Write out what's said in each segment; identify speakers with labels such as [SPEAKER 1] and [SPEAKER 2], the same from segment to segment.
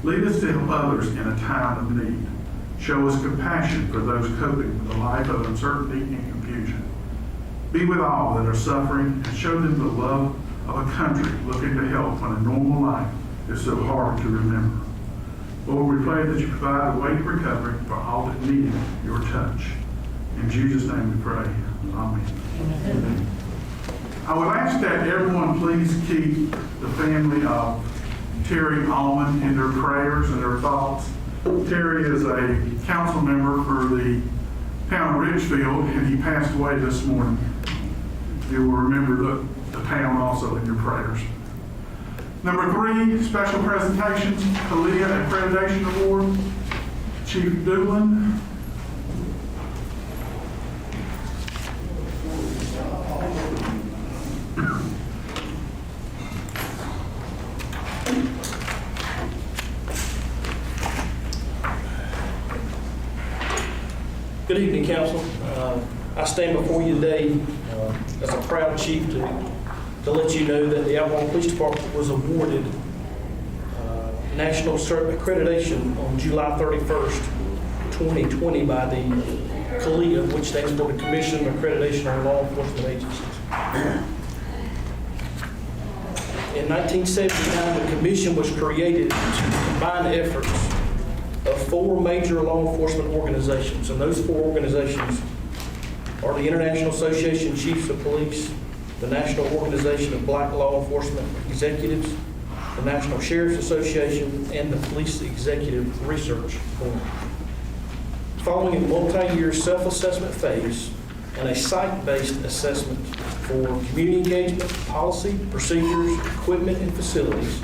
[SPEAKER 1] Lead us to help others in a time of need. Show us compassion for those coping with a life of uncertainty and confusion. Be with all that are suffering and show them the love of a country looking to help when a normal life is so hard to remember. Lord, we pray that you provide a way to recovery for all that need your touch. In Jesus' name we pray. Amen. Amen. I would ask that everyone please keep the family of Terry Allman in their prayers and their thoughts. Terry is a council member for the town of Ridgefield, and he passed away this morning. You will remember the town also in your prayers. Number 3, special presentations, CALIA Accreditation Award. Chief Doolin.
[SPEAKER 2] Good evening, Council. I stand before you today as a proud chief to let you know that the Albemarle Police Department was awarded national accreditation on July 31st, 2020 by the CALIA, which stands for the Commission of Accreditation on Law Enforcement Agencies. In 1979, the commission was created to combine the efforts of 4 major law enforcement organizations, and those 4 organizations are the International Association of Chiefs of Police, the National Organization of Black Law Enforcement Executives, the National Sheriff's Association, and the Police Executive Research Forum. Following a multi-year self-assessment phase and a site-based assessment for community engagement, policy, procedures, equipment, and facilities,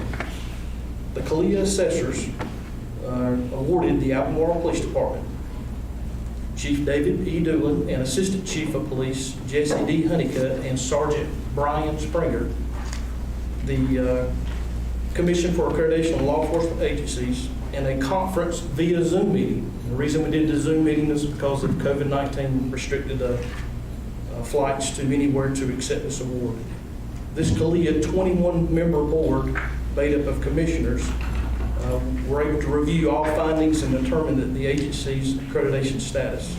[SPEAKER 2] the CALIA assessors awarded the Albemarle Police Department Chief David E. Doolin and Assistant Chief of Police Jesse D. Honeycutt and Sergeant Brian Springer the Commission for Accreditation of Law Enforcement Agencies in a conference via Zoom meeting. The reason we did the Zoom meeting is because of COVID-19 restricted flights to anywhere to accept this award. This CALIA 21-member board made up of commissioners were able to review all findings and determine that the agency's accreditation status.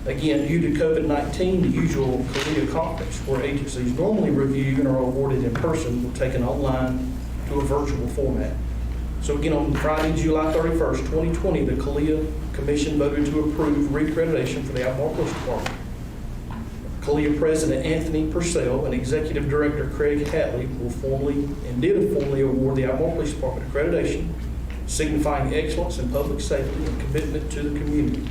[SPEAKER 2] Again, due to COVID-19, the usual CALIA conference where agencies normally review and are awarded in person were taken online to a virtual format. So again, on Friday, July 31st, 2020, the CALIA Commission voted to approve reaccreditation for the Albemarle Police Department. CALIA President Anthony Purcell and Executive Director Craig Hatley will formally award the Albemarle Police Department accreditation, signifying excellence in public safety and commitment to the community.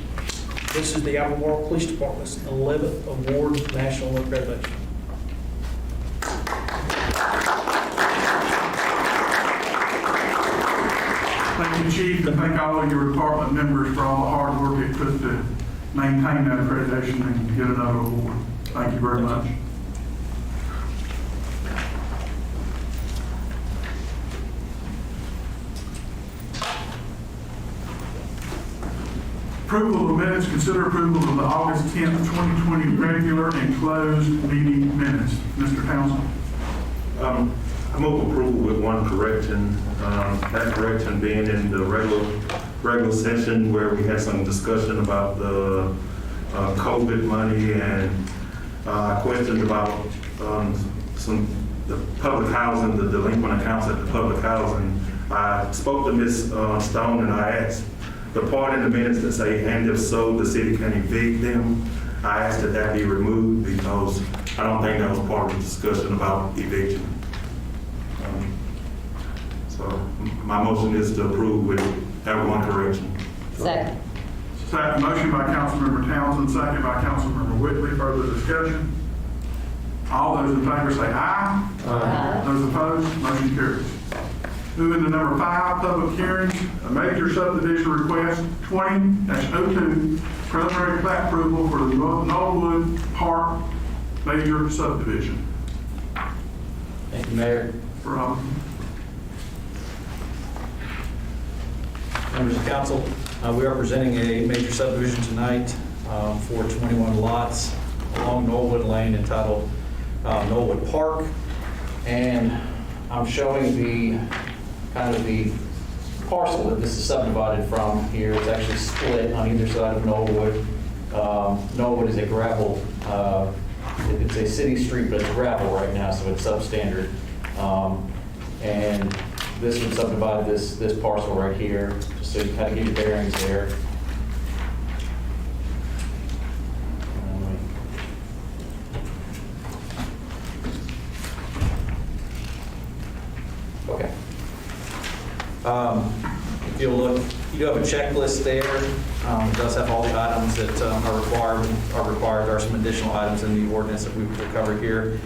[SPEAKER 2] This is the Albemarle Police Department's 11th award national accreditation.
[SPEAKER 1] Thank you, Chief, and thank all of your department members for all the hard work it took to maintain that accreditation and get another award. Thank you very much. Approval of the minutes. Consider approval of the August 10th, 2020 regular and closed meeting minutes. Mr. Townsend.
[SPEAKER 3] I move approval with one correction. That correction being in the regular session where we had some discussion about the COVID money and questions about the public housing, the delinquent accounts at the public housing. I spoke to Ms. Stone and I asked the part in the minutes that say, and if so, the city can evict them. I asked that that be removed because I don't think that was part of the discussion about eviction. So my motion is to approve with that one correction.
[SPEAKER 4] Second.
[SPEAKER 1] Second. Motion by Councilmember Townsend, second by Councilmember Whitley. Further discussion? All those in favor say aye. Aye. Those opposed, motion carries. Moving to number 5, public hearings. A major subdivision request 20-02, preliminary plat approval for the Knollwood Park major subdivision.
[SPEAKER 5] Thank you, Mayor. Members of Council, we are presenting a major subdivision tonight for 21 lots along Knollwood Lane entitled Knollwood Park. And I'm showing the parcel that this is subdivided from here is actually split on either side of Knollwood. Knollwood is a gravel, it's a city street, but it's gravel right now, so it's substandard. And this would subdivide this parcel right here, just so you kind of get your bearings there. Okay. If you'll look, you do have a checklist there. It does have all the items that are required. There are some additional items in the ordinance that we will cover here.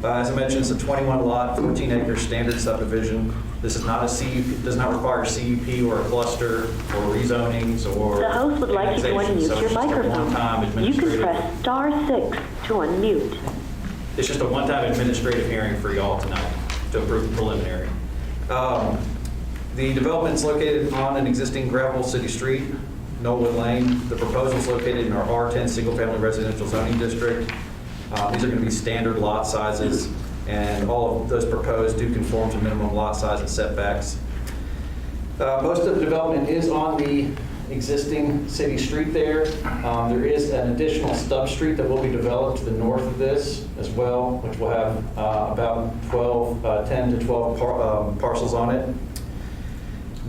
[SPEAKER 5] As I mentioned, it's a 21 lot, 14 acre standard subdivision. This is not a CUP, does not require a CUP or a cluster or rezonings or.
[SPEAKER 4] The host would like you to
[SPEAKER 5] annexation, so
[SPEAKER 4] unmute
[SPEAKER 5] it's
[SPEAKER 4] your
[SPEAKER 5] just a
[SPEAKER 4] microphone.
[SPEAKER 5] one-time
[SPEAKER 4] You can
[SPEAKER 5] administrative-
[SPEAKER 4] press *6 to unmute.
[SPEAKER 5] It's just a one-time administrative hearing for y'all tonight to approve the preliminary. The development's located on an existing gravel city street, Knollwood Lane. The proposal is located in our R10 single-family residential zoning district. These are going to be standard lot sizes, and all of those proposed do conform to minimum lot size and setbacks. Most of the development is on the existing city street there. There is an additional stub street that will be developed to the north of this as well, which will have about 10 to 12 parcels on it.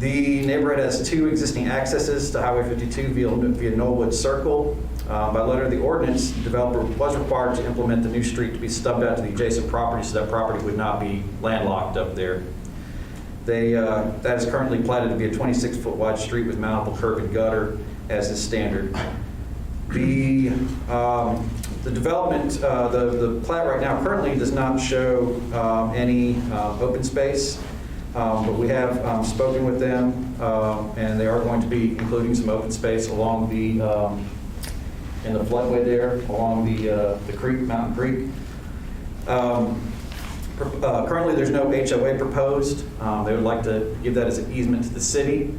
[SPEAKER 5] The neighborhood has two existing accesses to Highway 52 via Knollwood Circle. By letter of the ordinance, the developer was required to implement the new street to be stubbed out to the adjacent property so that property would not be landlocked up there. That is currently platted to be a 26-foot wide street with mountable curb and gutter as is standard. The development, the plat right now currently does not show any open space. But we have spoken with them, and they are going to be including some open space along the, in the floodway there, along the creek, Mountain Creek. Currently, there's no HOA proposed. They would like to give that as an easement to the city.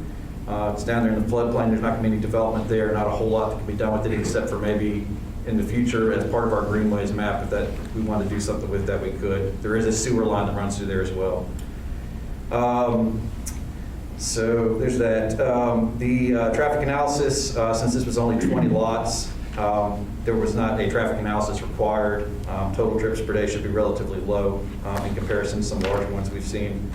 [SPEAKER 5] It's down there in the floodplain. There's not going to be any development there, not a whole lot that can be done with it, except for maybe in the future, as part of our greenways map, if we want to do something with that, we could. There is a sewer line that runs through there as well. So there's that. The traffic analysis, since this was only 20 lots, there was not a traffic analysis required. Total trips per day should be relatively low in comparison to some larger ones we've seen.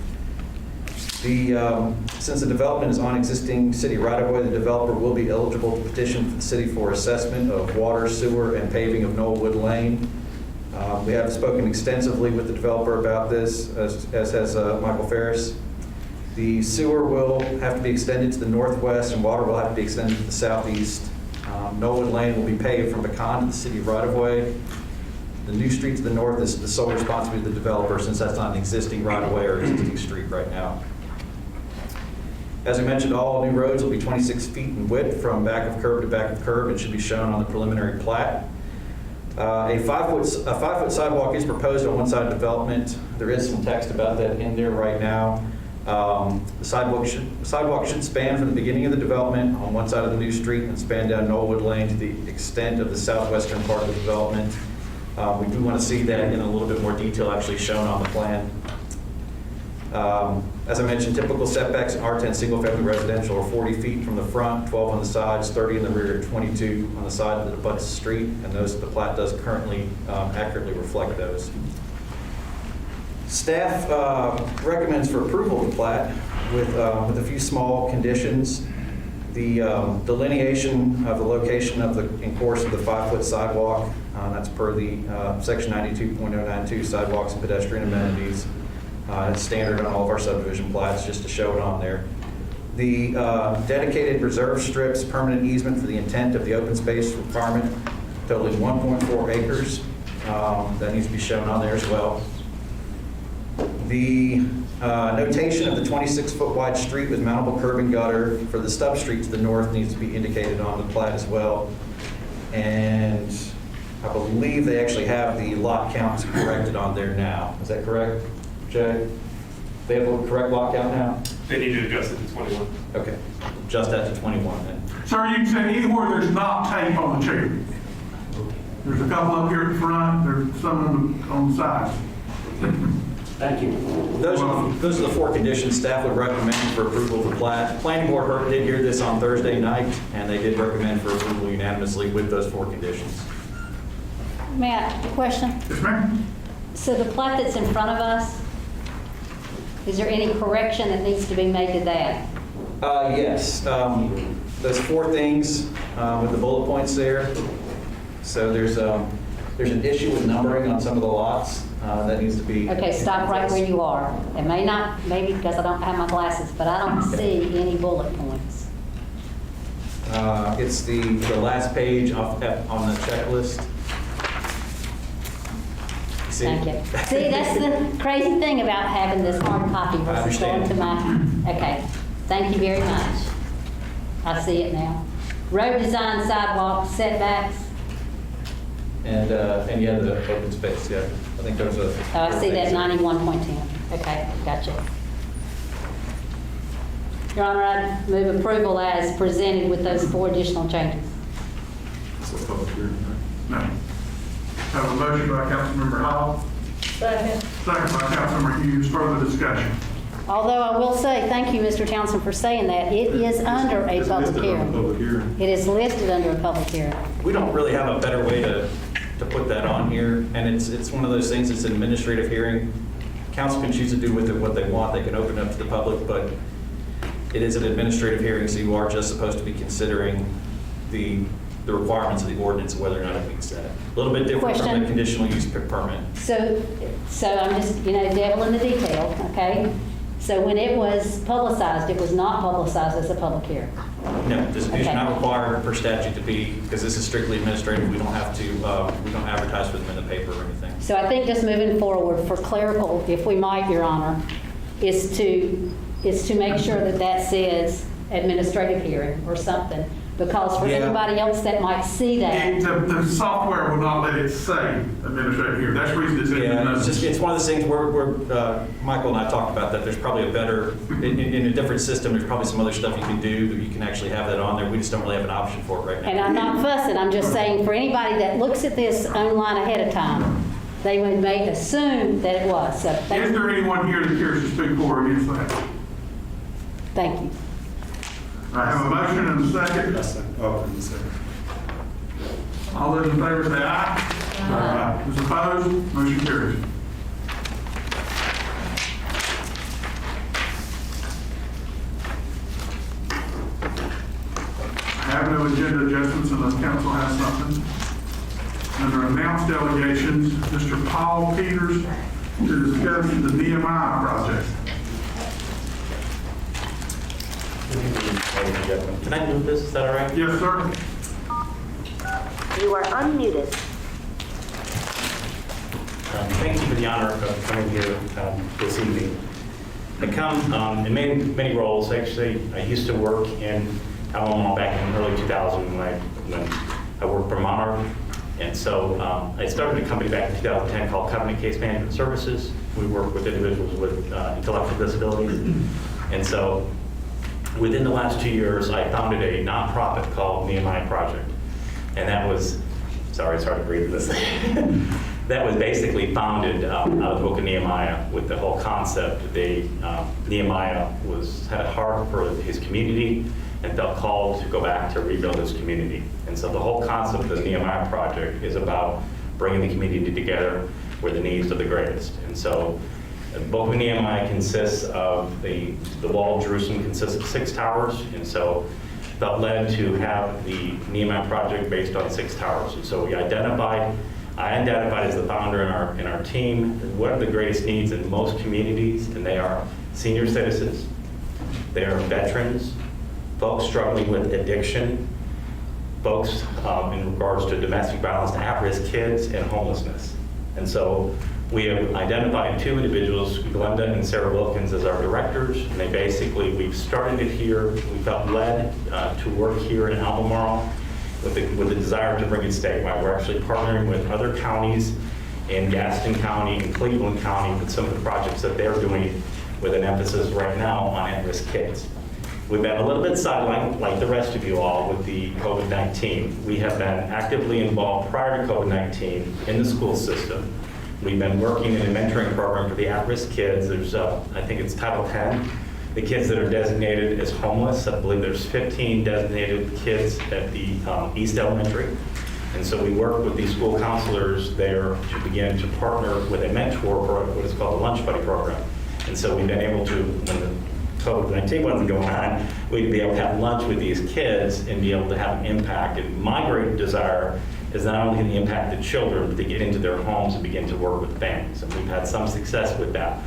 [SPEAKER 5] Since the development is on existing city right-of-way, the developer will be eligible to petition for the city for assessment of water, sewer, and paving of Knollwood Lane. We have spoken extensively with the developer about this, as has Michael Ferris. The sewer will have to be extended to the northwest, and water will have to be extended to the southeast. Knollwood Lane will be paved from pecan to the city right-of-way. The new street to the north is the sole responsibility of the developer, since that's not an existing right-of-way or existing street right now. As I mentioned, all new roads will be 26 feet in width from back of curb to back of curb and should be shown on the preliminary plat. A 5-foot sidewalk is proposed on one side of development. There is some text about that in there right now. The sidewalk should span from the beginning of the development on one side of the new street and span down Knollwood Lane to the extent of the southwestern part of the development. We do want to see that in a little bit more detail actually shown on the plan. As I mentioned, typical setbacks in R10 single-family residential are 40 feet from the front, 12 on the sides, 30 in the rear, 22 on the side that abuts the street, and the plat does currently accurately reflect those. Staff recommends for approval of the plat with a few small conditions. The delineation of the location of the in course of the 5-foot sidewalk, that's per the section 92.092 sidewalks and pedestrian amenities. It's standard on all of our subdivision plats, just to show it on there. The dedicated reserve strips, permanent easement for the intent of the open space requirement, totaling 1.4 acres. That needs to be shown on there as well. The notation of the 26-foot wide street with mountable curb and gutter for the stub street to the north needs to be indicated on the plat as well. And I believe they actually have the lot counts corrected on there now. Is that correct, Jay? They have the correct lot count now?
[SPEAKER 6] They need to adjust it to 21.
[SPEAKER 5] Okay, adjust that to 21 then.
[SPEAKER 1] Sir, you can say anywhere there's not tape on the chair. There's a couple up here at the front, there's some on the sides.
[SPEAKER 7] Thank you.
[SPEAKER 5] Those are the four conditions staff would recommend for approval of the plat. Planning board did hear this on Thursday night, and they did recommend for approval unanimously with those four conditions.
[SPEAKER 8] May I ask a question?
[SPEAKER 1] Yes, ma'am?
[SPEAKER 8] So the plat that's in front of us, is there any correction that needs to be made to that?
[SPEAKER 5] Yes, those four things with the bullet points there. So there's an issue with numbering on some of the lots that needs to be.
[SPEAKER 8] Okay, stop right where you are. It may not, maybe because I don't have my glasses, but I don't see any bullet points.
[SPEAKER 5] It's the last page on the checklist. See?
[SPEAKER 8] Thank you. See, that's the crazy thing about having this hard copy versus going
[SPEAKER 5] understand.
[SPEAKER 8] to my, okay. Thank you very much. I see it now. Road design, sidewalk, setbacks.
[SPEAKER 5] And yeah, the open space, yeah. I think there's a.
[SPEAKER 8] Oh, I see that 91.10. Okay, gotcha. Your Honor, I move approval as presented with those four additional changes.
[SPEAKER 3] So public hearing, right?
[SPEAKER 1] No. Have a motion by Councilmember Hall,
[SPEAKER 8] Second.
[SPEAKER 1] second by Councilmember Hughes. Further discussion.
[SPEAKER 8] Although I will say, thank you, Mr. Townsend, for saying that. It is under a
[SPEAKER 3] It's
[SPEAKER 8] public
[SPEAKER 3] listed on the
[SPEAKER 8] hearing.
[SPEAKER 3] public hearing.
[SPEAKER 8] It is listed under a public hearing.
[SPEAKER 5] We don't really have a better way to put that on here, and it's one of those things, it's an administrative hearing. Council can choose to do with it what they want, they can open it up to the public, but it is an administrative hearing, so you are just supposed to be considering the requirements of the ordinance and whether or not it meets that. A little bit different from
[SPEAKER 8] Question.
[SPEAKER 5] the conditional use permit.
[SPEAKER 8] So I'm just, devil in the detail, okay? So when it was publicized, it was not publicized as a public hearing.
[SPEAKER 5] No, this is
[SPEAKER 8] Okay.
[SPEAKER 5] not required per statute to be, because this is strictly administrative, we don't have to, we don't advertise for them in the paper or anything.
[SPEAKER 8] So I think just moving forward for clerical, if we might, Your Honor, is to make sure that that says administrative hearing or something. Because for
[SPEAKER 5] Yeah.
[SPEAKER 8] anybody else that might see that,
[SPEAKER 1] The software will not let it say administrative hearing. That's the reason it's in the
[SPEAKER 5] Yeah,
[SPEAKER 1] notes.
[SPEAKER 5] it's one of those things where Michael and I talked about that. There's probably a better, in a different system, there's probably some other stuff you can do that you can actually have that on there. We just don't really have an option for it right now.
[SPEAKER 8] and I'm not fussing, I'm just saying for anybody that looks at this online ahead of time, they may assume that it was. So
[SPEAKER 1] Is
[SPEAKER 8] thank
[SPEAKER 1] there anyone here that cares to speak for or against that?
[SPEAKER 8] thank you.
[SPEAKER 1] I have a motion and a second.
[SPEAKER 3] Oh, and the second.
[SPEAKER 1] All those in favor say aye. Aye. Those opposed, motion carries. I have no agenda adjustments unless council has something. Under announced delegations, Mr. Paul Peters to discuss the Nehemiah project.
[SPEAKER 6] Can I move this? Is that all right?
[SPEAKER 1] Yes, sir.
[SPEAKER 4] You are unmuted.
[SPEAKER 6] Thank you for the honor of coming here this evening. I come in many roles. Actually, I used to work in Albemarle back in early 2000 when I worked for Monarch. And so I started a company back in 2010 called Covenant Case Management Services. We work with individuals with intellectual disabilities. And so within the last 2 years, I founded a nonprofit called Nehemiah Project. And that was, sorry, it's hard to breathe this. That was basically founded out of the book of Nehemiah with the whole concept. Nehemiah had a heart for his community and felt called to go back to rebuild his community. And so the whole concept of the Nehemiah Project is about bringing the community together where the needs are the greatest. And so the book of Nehemiah consists of the wall of Jerusalem consists of 6 towers. And so that led to have the Nehemiah Project based on 6 towers. And so I identified as the founder in our team what are the greatest needs in most communities, and they are senior citizens, they are veterans, folks struggling with addiction, folks in regards to domestic violence, at-risk kids, and homelessness. And so we have identified 2 individuals, Glenda and Sarah Wilkins, as our directors, and we've started it here. We felt led to work here in Albemarle with the desire to bring it statewide. We're actually partnering with other counties in Gaston County and Cleveland County with some of the projects that they're doing with an emphasis right now on at-risk kids. We've been a little bit sidelined, like the rest of you all, with the COVID-19. We have been actively involved prior to COVID-19 in the school system, We've been working in a mentoring program for the at-risk kids. There's, I think it's Title 10, the kids that are designated as homeless. I believe there's 15 designated kids at the East Elementary. And so we work with these school counselors there to begin to partner with a mentor for what is called a lunch buddy program. And so we've been able to, when the COVID-19 wasn't going on, we'd be able to have lunch with these kids and be able to have an impact. And my great desire is not only the impact the children, but to get into their homes and begin to work with families. And we've had some success with that.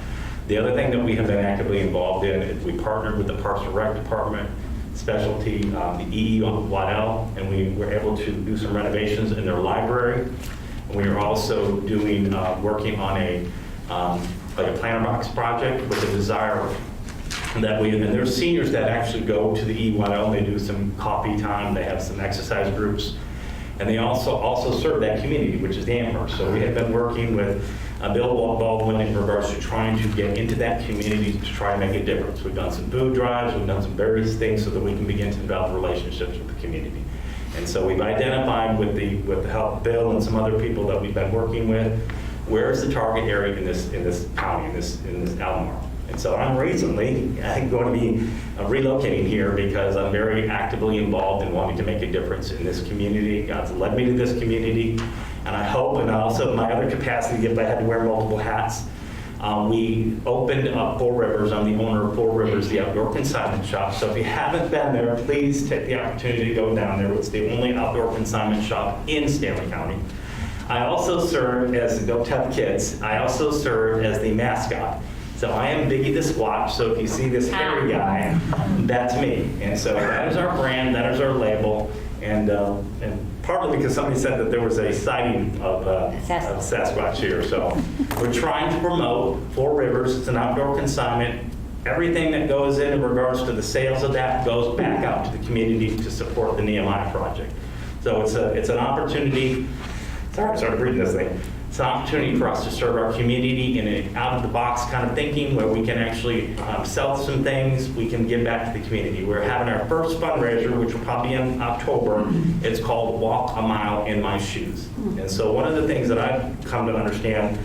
[SPEAKER 6] The other thing that we have been actively involved in is we partnered with the Parks and Rec Department, specialty, the EEYL, and we were able to do some renovations in their library. And we are also doing, working on a, like a planter box project with a desire that we, and there's seniors that actually go to the EEYL, they do some coffee time, they have some exercise groups, and they also serve that community, which is the Amherst. So we have been working with Bill Baldwin in regards to trying to get into that community to try and make a difference. We've done some food drives, we've done some various things so that we can begin to develop relationships with the community. And so we've identified with the help of Bill and some other people that we've been working with, where is the target area in this county, in this Albemarle. And so I'm recently going to be relocating here because I'm very actively involved in wanting to make a difference in this community. God's led me to this community, and I hope, and also my other capacity, if I had to wear multiple hats, we opened up Four Rivers. I'm the owner of Four Rivers, the outdoor consignment shop. So if you haven't been there, please take the opportunity to go down there. It's the only outdoor consignment shop in Stanley County. I also serve as, don't tell the kids, I also serve as the mascot. So I am Biggie the Squatch, so if you see this hairy guy, that's me. And so that is our brand, that is our label, and partly because somebody said that there was a sighting of Sasquatch here. So we're trying to promote Four Rivers. It's an outdoor consignment. Everything that goes in regards to the sales of that goes back out to the community to support the Nehemiah project. So it's an opportunity. Sorry, I started reading this thing. It's an opportunity for us to serve our community in an out-of-the-box kind of thinking where we can actually sell some things, we can give back to the community. We're having our first fundraiser, which will probably be in October. It's called Walk a Mile in My Shoes. And so one of the things that I've come to understand,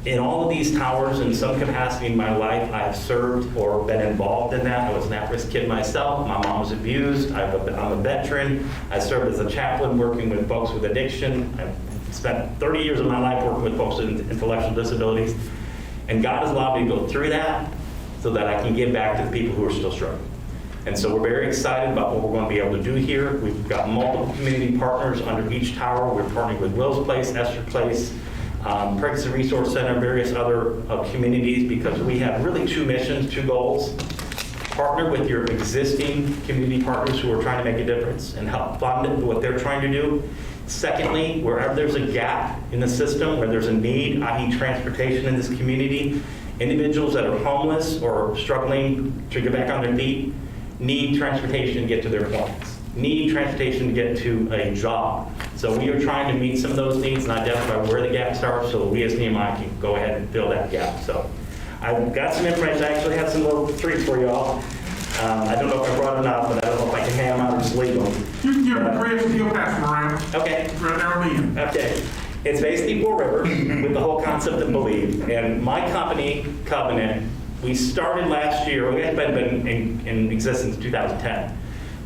[SPEAKER 6] in all of these towers, in some capacity in my life, I have served or been involved in that. I was an at-risk kid myself. My mom was abused. I'm a veteran. I served as a chaplain working with folks with addiction. I've spent 30 years of my life working with folks with intellectual disabilities. And God has allowed me to go through that so that I can give back to the people who are still struggling. And so we're very excited about what we're going to be able to do here. We've got multiple community partners under each tower. We're partnering with Will's Place, Esther Place, Pregnancy Resource Center, various other communities, because we have really two missions, two goals. Partner with your existing community partners who are trying to make a difference and help fund what they're trying to do. Secondly, wherever there's a gap in the system, where there's a need, i.e. transportation in this community, individuals that are homeless or struggling to get back on their feet need transportation to get to their appointments, need transportation to get to a job. So we are trying to meet some of those needs and identify where the gaps are so we as Nehemiah can go ahead and fill that gap. So I've got some information. I actually have some little treats for y'all. I don't know if I brought enough, but I don't know if I can hand them out or just leave them.
[SPEAKER 1] You can give them Chris and he'll pass them around.
[SPEAKER 6] Okay.
[SPEAKER 1] Right there on the end.
[SPEAKER 6] Okay. It's basically Four Rivers with the whole concept of believe. And my company, Covenant, we started last year. We had been in existence in 2010.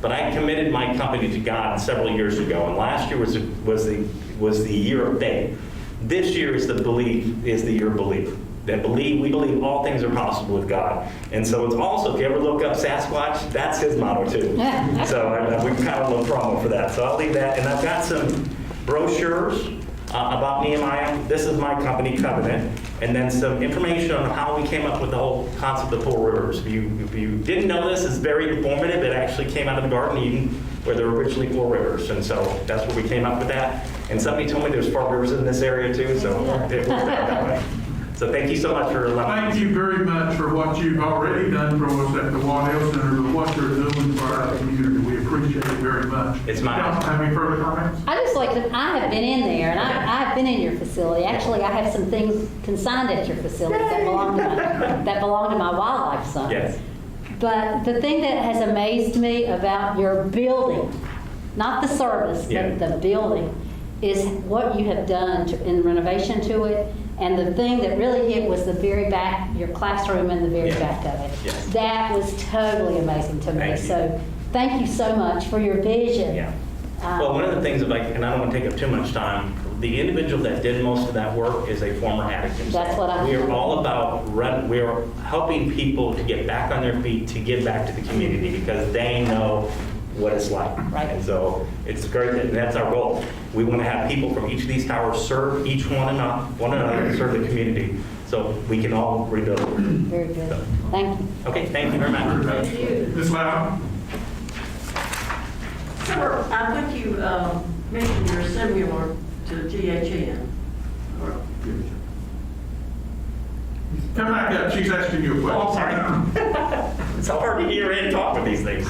[SPEAKER 6] But I committed my company to God several years ago. And last year was the year of faith. This year is the year of belief. That we believe all things are possible with God. And so it's also, if you ever look up Sasquatch, that's his motto too. So we've kind of a little promo for that. So I'll leave that. And I've got some brochures about Nehemiah. This is my company, Covenant. And then some information on how we came up with the whole concept of Four Rivers. If you didn't know this, it's very informative. It actually came out of the Garden of Eden, where there were originally 4 rivers. And so that's where we came up with that. And somebody told me there's 4 rivers in this area too, so it worked out that way. So thank you so much for allowing
[SPEAKER 1] Thank you very much for what you've already done for us at the Waddell Center, but what you're doing for our community. We appreciate it very much.
[SPEAKER 6] It's mine.
[SPEAKER 1] Council, have any further comments?
[SPEAKER 8] I just like to, I have been in there, and I have been in your facility. Actually, I have some things consigned at your facility that belong to my wildlife son.
[SPEAKER 6] Yes.
[SPEAKER 8] But the thing that has amazed me about your building, not the service,
[SPEAKER 6] Yeah.
[SPEAKER 8] but the building, is what you have done in renovation to it. And the thing that really hit was the very back, your classroom in the very
[SPEAKER 6] Yeah.
[SPEAKER 8] back of it.
[SPEAKER 6] Yes.
[SPEAKER 8] That was totally amazing to me.
[SPEAKER 6] Thank you.
[SPEAKER 8] So thank you so much for your vision.
[SPEAKER 6] Yeah. Well, one of the things, and I don't want to take up too much time, the individual that did most of that work is a former addict himself.
[SPEAKER 8] That's what I-
[SPEAKER 6] We are all about we are helping people to get back on their feet, to give back to the community, because they know what it's like.
[SPEAKER 8] Right.
[SPEAKER 6] And so it's great, and that's our goal. We want to have people from each of these towers serve each one another, serve the community, so we can all rebuild.
[SPEAKER 8] Very good. Thank you.
[SPEAKER 6] Okay, thank you very much.
[SPEAKER 1] Ms. Loud?
[SPEAKER 7] Sir, I think you mentioned you're similar to THN.
[SPEAKER 1] Come back up, she's asking you a question.
[SPEAKER 6] Oh, sorry. It's hard to hear and talk with these things.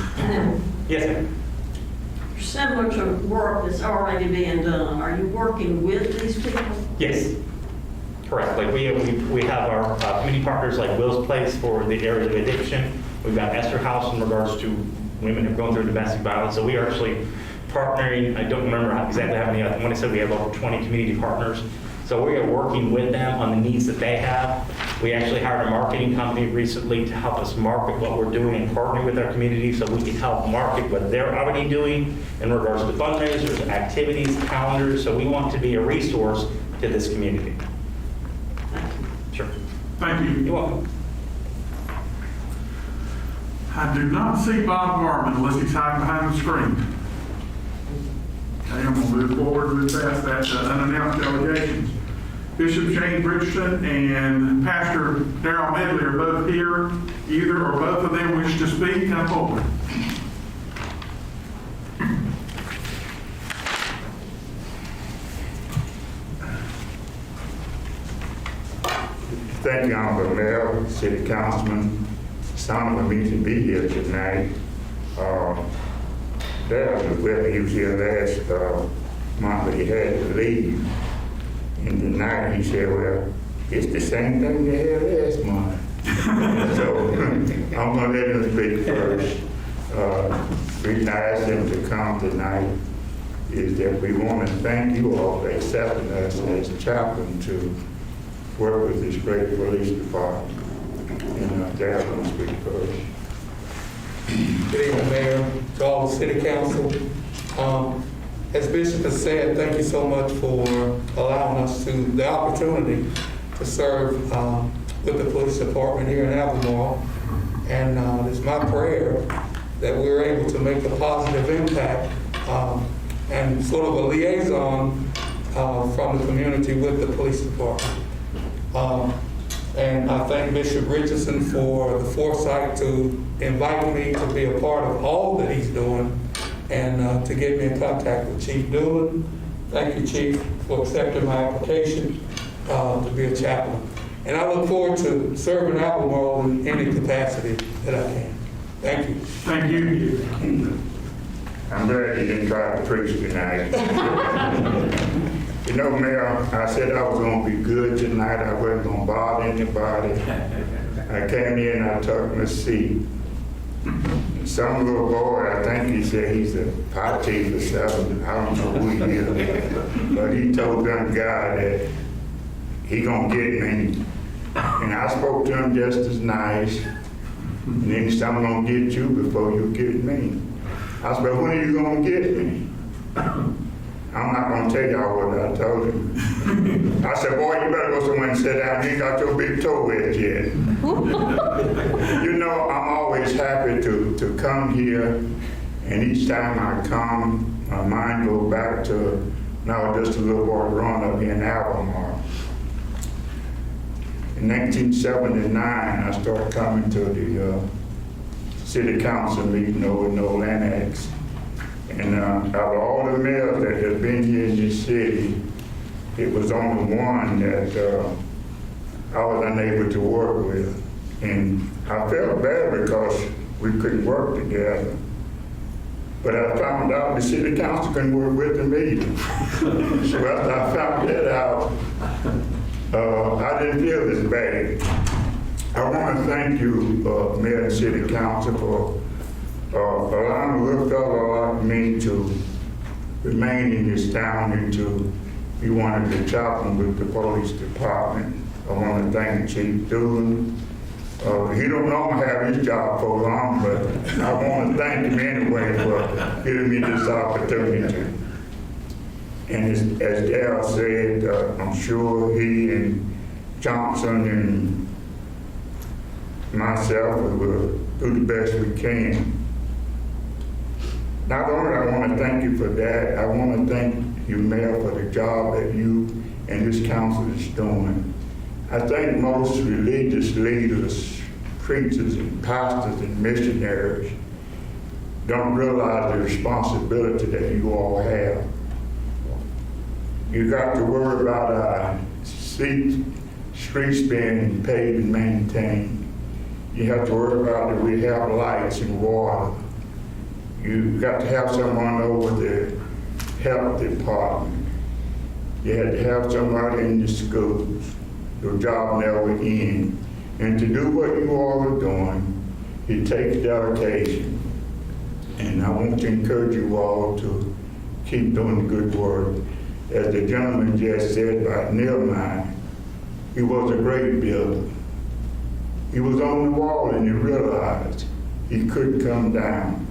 [SPEAKER 6] Yes, ma'am.
[SPEAKER 7] You're similar to work that's already being done. Are you working with these people?
[SPEAKER 6] Yes, correct. Like we have our community partners like Will's Place for the area of addiction. We've got Esther House in regards to women who've gone through domestic violence. So we are actually partnering. I don't remember exactly how many. I want to say we have over 20 community partners. So we are working with them on the needs that they have. We actually hired a marketing company recently to help us market what we're doing and partner with our community so we can help market what they're already doing in regards to fundraisers, activities, calendars. So we want to be a resource to this community. Sure.
[SPEAKER 1] Thank you.
[SPEAKER 6] You're welcome.
[SPEAKER 1] I do not see Bob Garman unless he's hiding behind the screen. Okay, I'm going to move forward with past that unannounced delegations. Bishop James Richardson and Pastor Darrell Medley are both here. Either or both of them wish to speak, come forward.
[SPEAKER 9] Thank you, Honorable Mayor, City Councilman. It's an honor for me to be here tonight. Darrell was with me. He was here last month, but he had to leave. And tonight he said, well, it's the same thing they had last month. So I'm going to let him speak first. The reason I asked him to come tonight is that we want to thank you all for accepting us as chaplain to work with this great police department. And Darrell's going to speak first.
[SPEAKER 10] Good evening, Mayor, to all the City Council. As Bishop has said, thank you so much for allowing us the opportunity to serve with the police department here in Albemarle. And it's my prayer that we're able to make a positive impact and sort of a liaison from the community with the police department. And I thank Bishop Richardson for the foresight to invite me to be a part of all that he's doing and to get me in contact with Chief Doolin. Thank you, Chief, for accepting my application to be a chaplain. And I look forward to serving Albemarle in any capacity that I can. Thank you.
[SPEAKER 1] Thank you.
[SPEAKER 9] I'm glad you didn't try to preach tonight. You know, Mayor, I said I was going to be good tonight. I wasn't going to bother anybody. I came in, I took my seat. Some little boy, I think he said he's a pot chief or something. I don't know who he is. But he told them guy that he going to get me. And I spoke to him just as nice. And then he said, I'm going to get you before you get me. I said, when are you going to get me? I'm not going to tell y'all what I told him. I said, boy, you better go somewhere and sit down. You ain't got your big toe wet yet. You know, I'm always happy to come here. And each time I come, my mind goes back to, no, just a little boy growing up here in Albemarle. In 1979, I started coming to the City Council meeting over in Noaa Annex. And out of all the mayors that have been here in this city, it was only one that I was unable to work with. And I felt bad because we couldn't work together. But I found out the City Council couldn't work with them either. So after I found that out, I didn't feel as bad. I want to thank you, Mayor and City Council, for allowing a little fellow like me to remain in this town and to be one of the chaplains with the police department. I want to thank Chief Doolin. He don't normally have his job for long, but I want to thank him anyway for giving me this opportunity. And as Darryl said, I'm sure he and Johnson and myself will do the best we can. Not only I want to thank you for that, I want to thank you, Mayor, for the job that you and this council is doing. I think most religious leaders, preachers and pastors and missionaries don't realize the responsibility that you all have. You got to worry about streets being paved and maintained. You have to worry about that we have lights and water. You got to have someone over the health department. You had to have somebody in the schools. Your job never ends. And to do what you all are doing, it takes dedication. And I want to encourage you all to keep doing the good work. As the gentleman just said about Nehemiah, he was a great builder. He was on the wall and he realized he couldn't come down.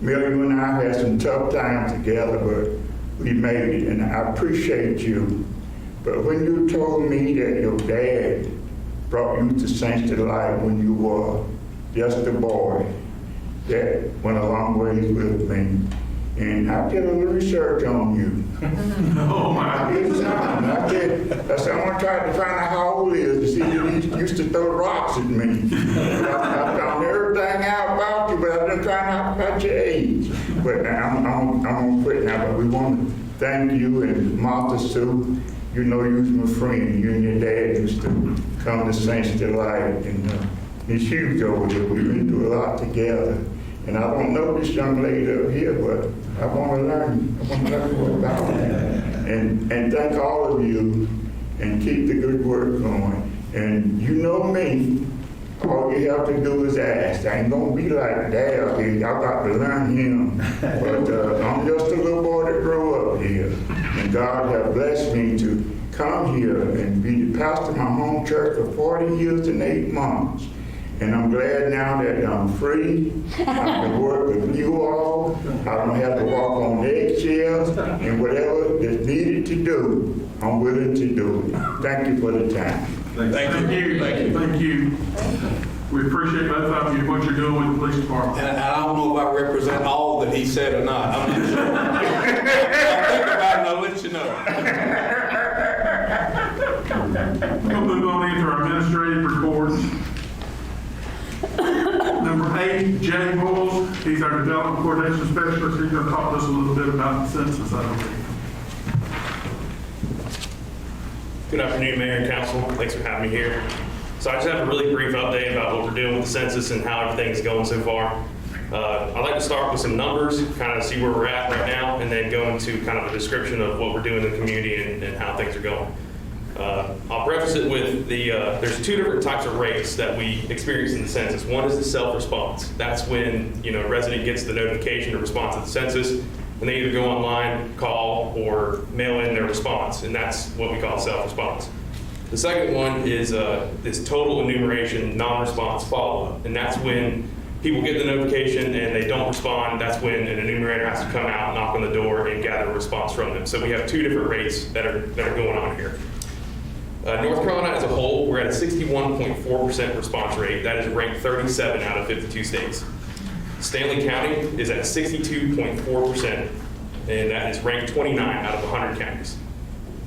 [SPEAKER 9] Mel, you and I had some tough times together, but we made it, and I appreciate you. But when you told me that your dad brought you to Saints to Life when you were just a boy, that went a long ways with me. And I did a little research on you.
[SPEAKER 1] Oh my.
[SPEAKER 9] I did something. I said, I'm gonna try to find out how old he is to see if he used to throw rocks at me. I found everything out about you, but I didn't find out about your age. But I'm gonna quit now, but we want to thank you and Martha Sue. You know you was my friend. You and your dad used to come to Saints to Life, and it's huge over there. We've been through a lot together. And I don't know this young lady up here, but I want to learn. I want to learn more about her. And thank all of you, and keep the good work going. And you know me, all you have to do is ask. I ain't gonna be like Dad here. Y'all got to learn him. But I'm just a little boy that grew up here. And God has blessed me to come here and be the pastor of my home church for 40 years and 8 months. And I'm glad now that I'm free. I can work with you all. I don't have to walk on eggshells, and whatever is needed to do, I'm willing to do it. Thank you for the time.
[SPEAKER 1] Thank you. We appreciate both of you, what you're doing with the police department.
[SPEAKER 10] And I don't know if I represent all that he said or not. I'm not sure. I'll think about it and I'll let you know.
[SPEAKER 1] We'll move on into our administrative reports. Number 8, Jay Bulls. He's our development coordination specialist. He's going to talk to us a little bit about the census, I believe.
[SPEAKER 11] Good afternoon, Mayor and Council. Thanks for having me here. So I just have a really brief update about what we're doing with the census and how everything's going so far. I'd like to start with some numbers, kind of see where we're at right now, and then go into kind of a description of what we're doing in the community and how things are going. I'll preface it with there's 2 different types of rates that we experience in the census. One is the self-response. That's when, a resident gets the notification to respond to the census, and they either go online, call, or mail in their response, and that's what we call self-response. The second one is this total enumeration non-response follow-up, and that's when people get the notification and they don't respond. That's when an enumerator has to come out, knock on the door, and gather a response from them. So we have 2 different rates that are going on here. North Carolina as a whole, we're at a 61.4% response rate. That is ranked 37 out of 52 states. Stanley County is at 62.4%, and that is ranked 29 out of 100 counties.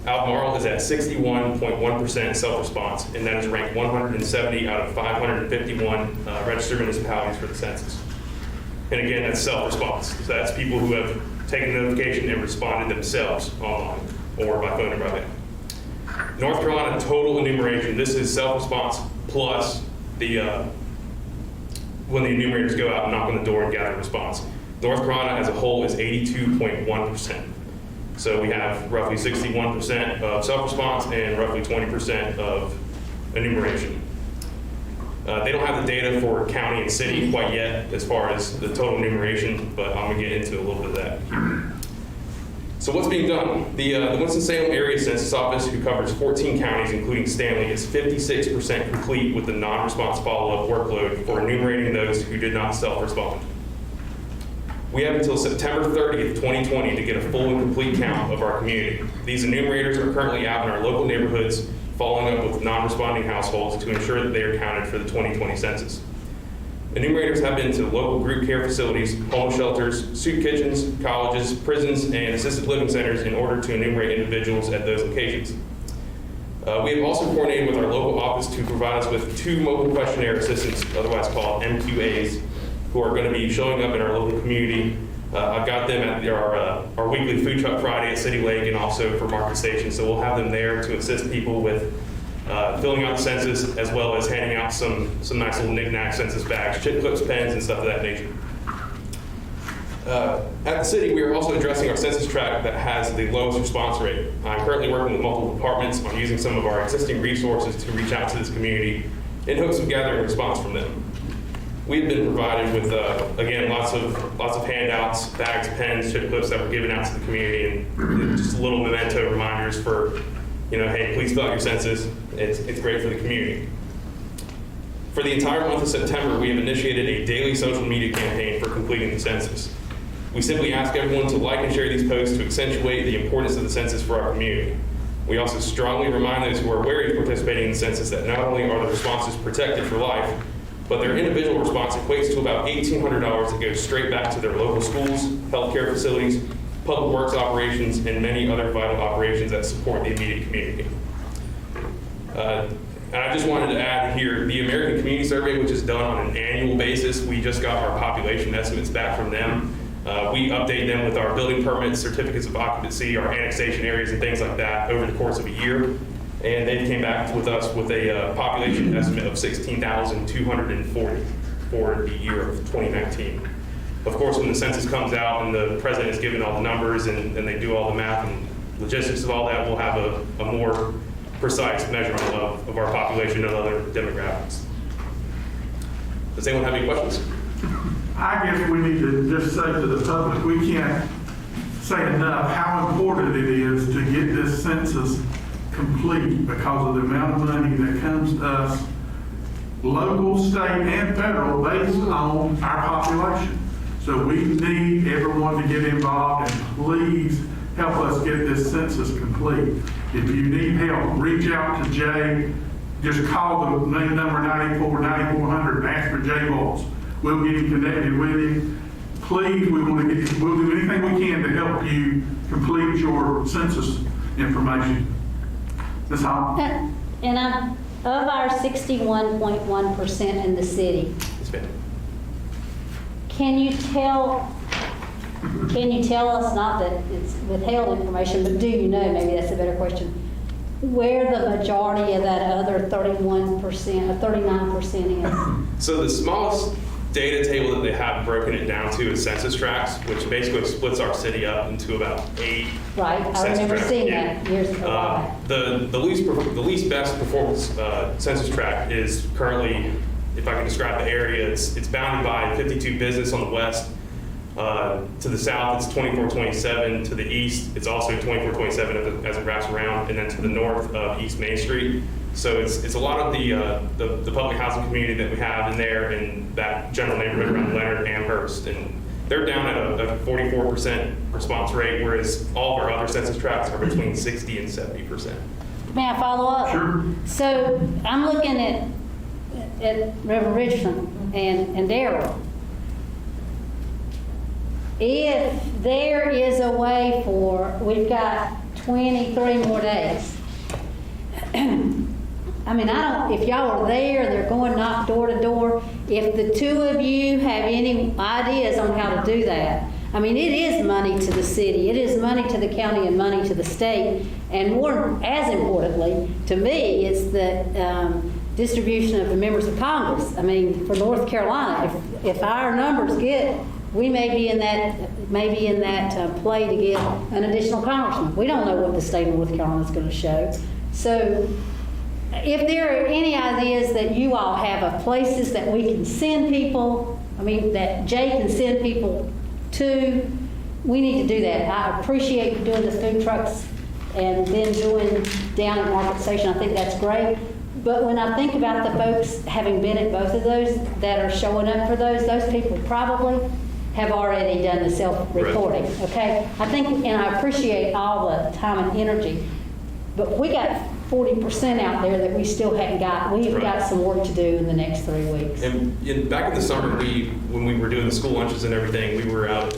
[SPEAKER 11] Albemarle is at 61.1% self-response, and that is ranked 170 out of 551 registered municipalities for the census. And again, that's self-response. So that's people who have taken the notification and responded themselves online or by phone or by mail. North Carolina total enumeration, this is self-response plus the when the enumerators go out and knock on the door and gather a response. North Carolina as a whole is 82.1%. So we have roughly 61% of self-response and roughly 20% of enumeration. They don't have the data for county and city quite yet as far as the total enumeration, but I'm gonna get into a little bit of that here. So what's being done? The Winston-Salem Area Census Office, who covers 14 counties, including Stanley, is 56% complete with the non-response follow-up workload for enumerating those who did not self-respond. We have until September 30th, 2020 to get a full and complete count of our community. These enumerators are currently out in our local neighborhoods following up with non-responding households to ensure that they are counted for the 2020 census. Enumerators have been to local group care facilities, home shelters, soup kitchens, colleges, prisons, and assisted living centers in order to enumerate individuals at those locations. We have also coordinated with our local office to provide us with 2 mobile questionnaire assistants, otherwise called MQAs, who are going to be showing up in our local community. I've got them at our weekly food truck Friday at City Lake and also for Market Station, so we'll have them there to assist people with filling out the census, as well as handing out some nice little knick-knack census bags, chip clips, pens, and stuff of that nature. At the city, we are also addressing our census tract that has the lowest response rate. I'm currently working with multiple departments on using some of our existing resources to reach out to this community in hopes of gathering a response from them. We've been provided with, again, lots of handouts, bags, pens, chip clips that were given out to the community, and just little memento reminders for, hey, please fill out your census. It's great for the community. For the entire month of September, we have initiated a daily social media campaign for completing the census. We simply ask everyone to like and share these posts to accentuate the importance of the census for our community. We also strongly remind those who are wary of participating in the census that not only are the responses protected for life, but their individual response equates to about $1,800 that goes straight back to their local schools, healthcare facilities, public works operations, and many other vital operations that support the immediate community. And I just wanted to add here, the American Community Survey, which is done on an annual basis, we just got our population estimates back from them. We update them with our building permits, certificates of occupancy, our annexation areas, and things like that over the course of a year. And they came back with us with a population estimate of 16,240 for the year of 2019. Of course, when the census comes out and the president is given all the numbers and they do all the math and logistics of all that, we'll have a more precise measurement of our population and other demographics. Does anyone have any questions?
[SPEAKER 1] I guess we need to just say to the public, we can't say enough how important it is to get this census complete because of the amount of money that comes to us, local, state, and federal, based on our population. So we need everyone to get involved, and please help us get this census complete. If you need help, reach out to Jay. Just call the main number 94-9400 and ask for Jay Walls. We'll get you connected with him. Please, we'll do anything we can to help you complete your census information. Ms. Hall?
[SPEAKER 8] And of our 61.1% in the city,
[SPEAKER 11] Yes, ma'am.
[SPEAKER 8] can you tell us, not that it's withheld information, but do you know, maybe that's a better question, where the majority of that other 31% or 39% is?
[SPEAKER 11] So the smallest data table that they have broken it down to is census tracts, which basically splits our city up into about 8
[SPEAKER 8] Right, I
[SPEAKER 11] census
[SPEAKER 8] remember
[SPEAKER 11] tracts.
[SPEAKER 8] seeing
[SPEAKER 11] Yeah.
[SPEAKER 8] that years ago.
[SPEAKER 11] The least best performance census tract is currently, if I can describe the area, it's bounded by 52 business on the west. To the south, it's 2427. To the east, it's also 2427 as it wraps around, and then to the north of East Main Street. So it's a lot of the public housing community that we have in there in that general neighborhood around Leonard and Amherst, and they're down at a 44% response rate, whereas all of our other census tracts are between 60 and 70%.
[SPEAKER 8] May I follow up?
[SPEAKER 1] Sure.
[SPEAKER 8] So I'm looking at Reverend Richardson and Darrell. If there is a way we've got 23 more days. I mean, if y'all are there and they're going knock door to door, if the two of you have any ideas on how to do that, I mean, it is money to the city, it is money to the county and money to the state, and more, as importantly, to me, it's the distribution of the members of Congress. I mean, for North Carolina, if our numbers we may be in that play to get an additional congressman. We don't know what the state of North Carolina is going to show. So if there are any ideas that you all have of places that we can send people, I mean, that Jay can send people to, we need to do that. I appreciate you doing the food trucks and then doing down at Market Station. I think that's great. But when I think about the folks having been at both of those that are showing up for those people probably have already done the self-reporting, okay? I think, and I appreciate all the time and energy, but we got 40% out there that we still hadn't got. We've got some work to do in the next 3 weeks.
[SPEAKER 11] And back in the summer, when we were doing the school lunches and everything, we were out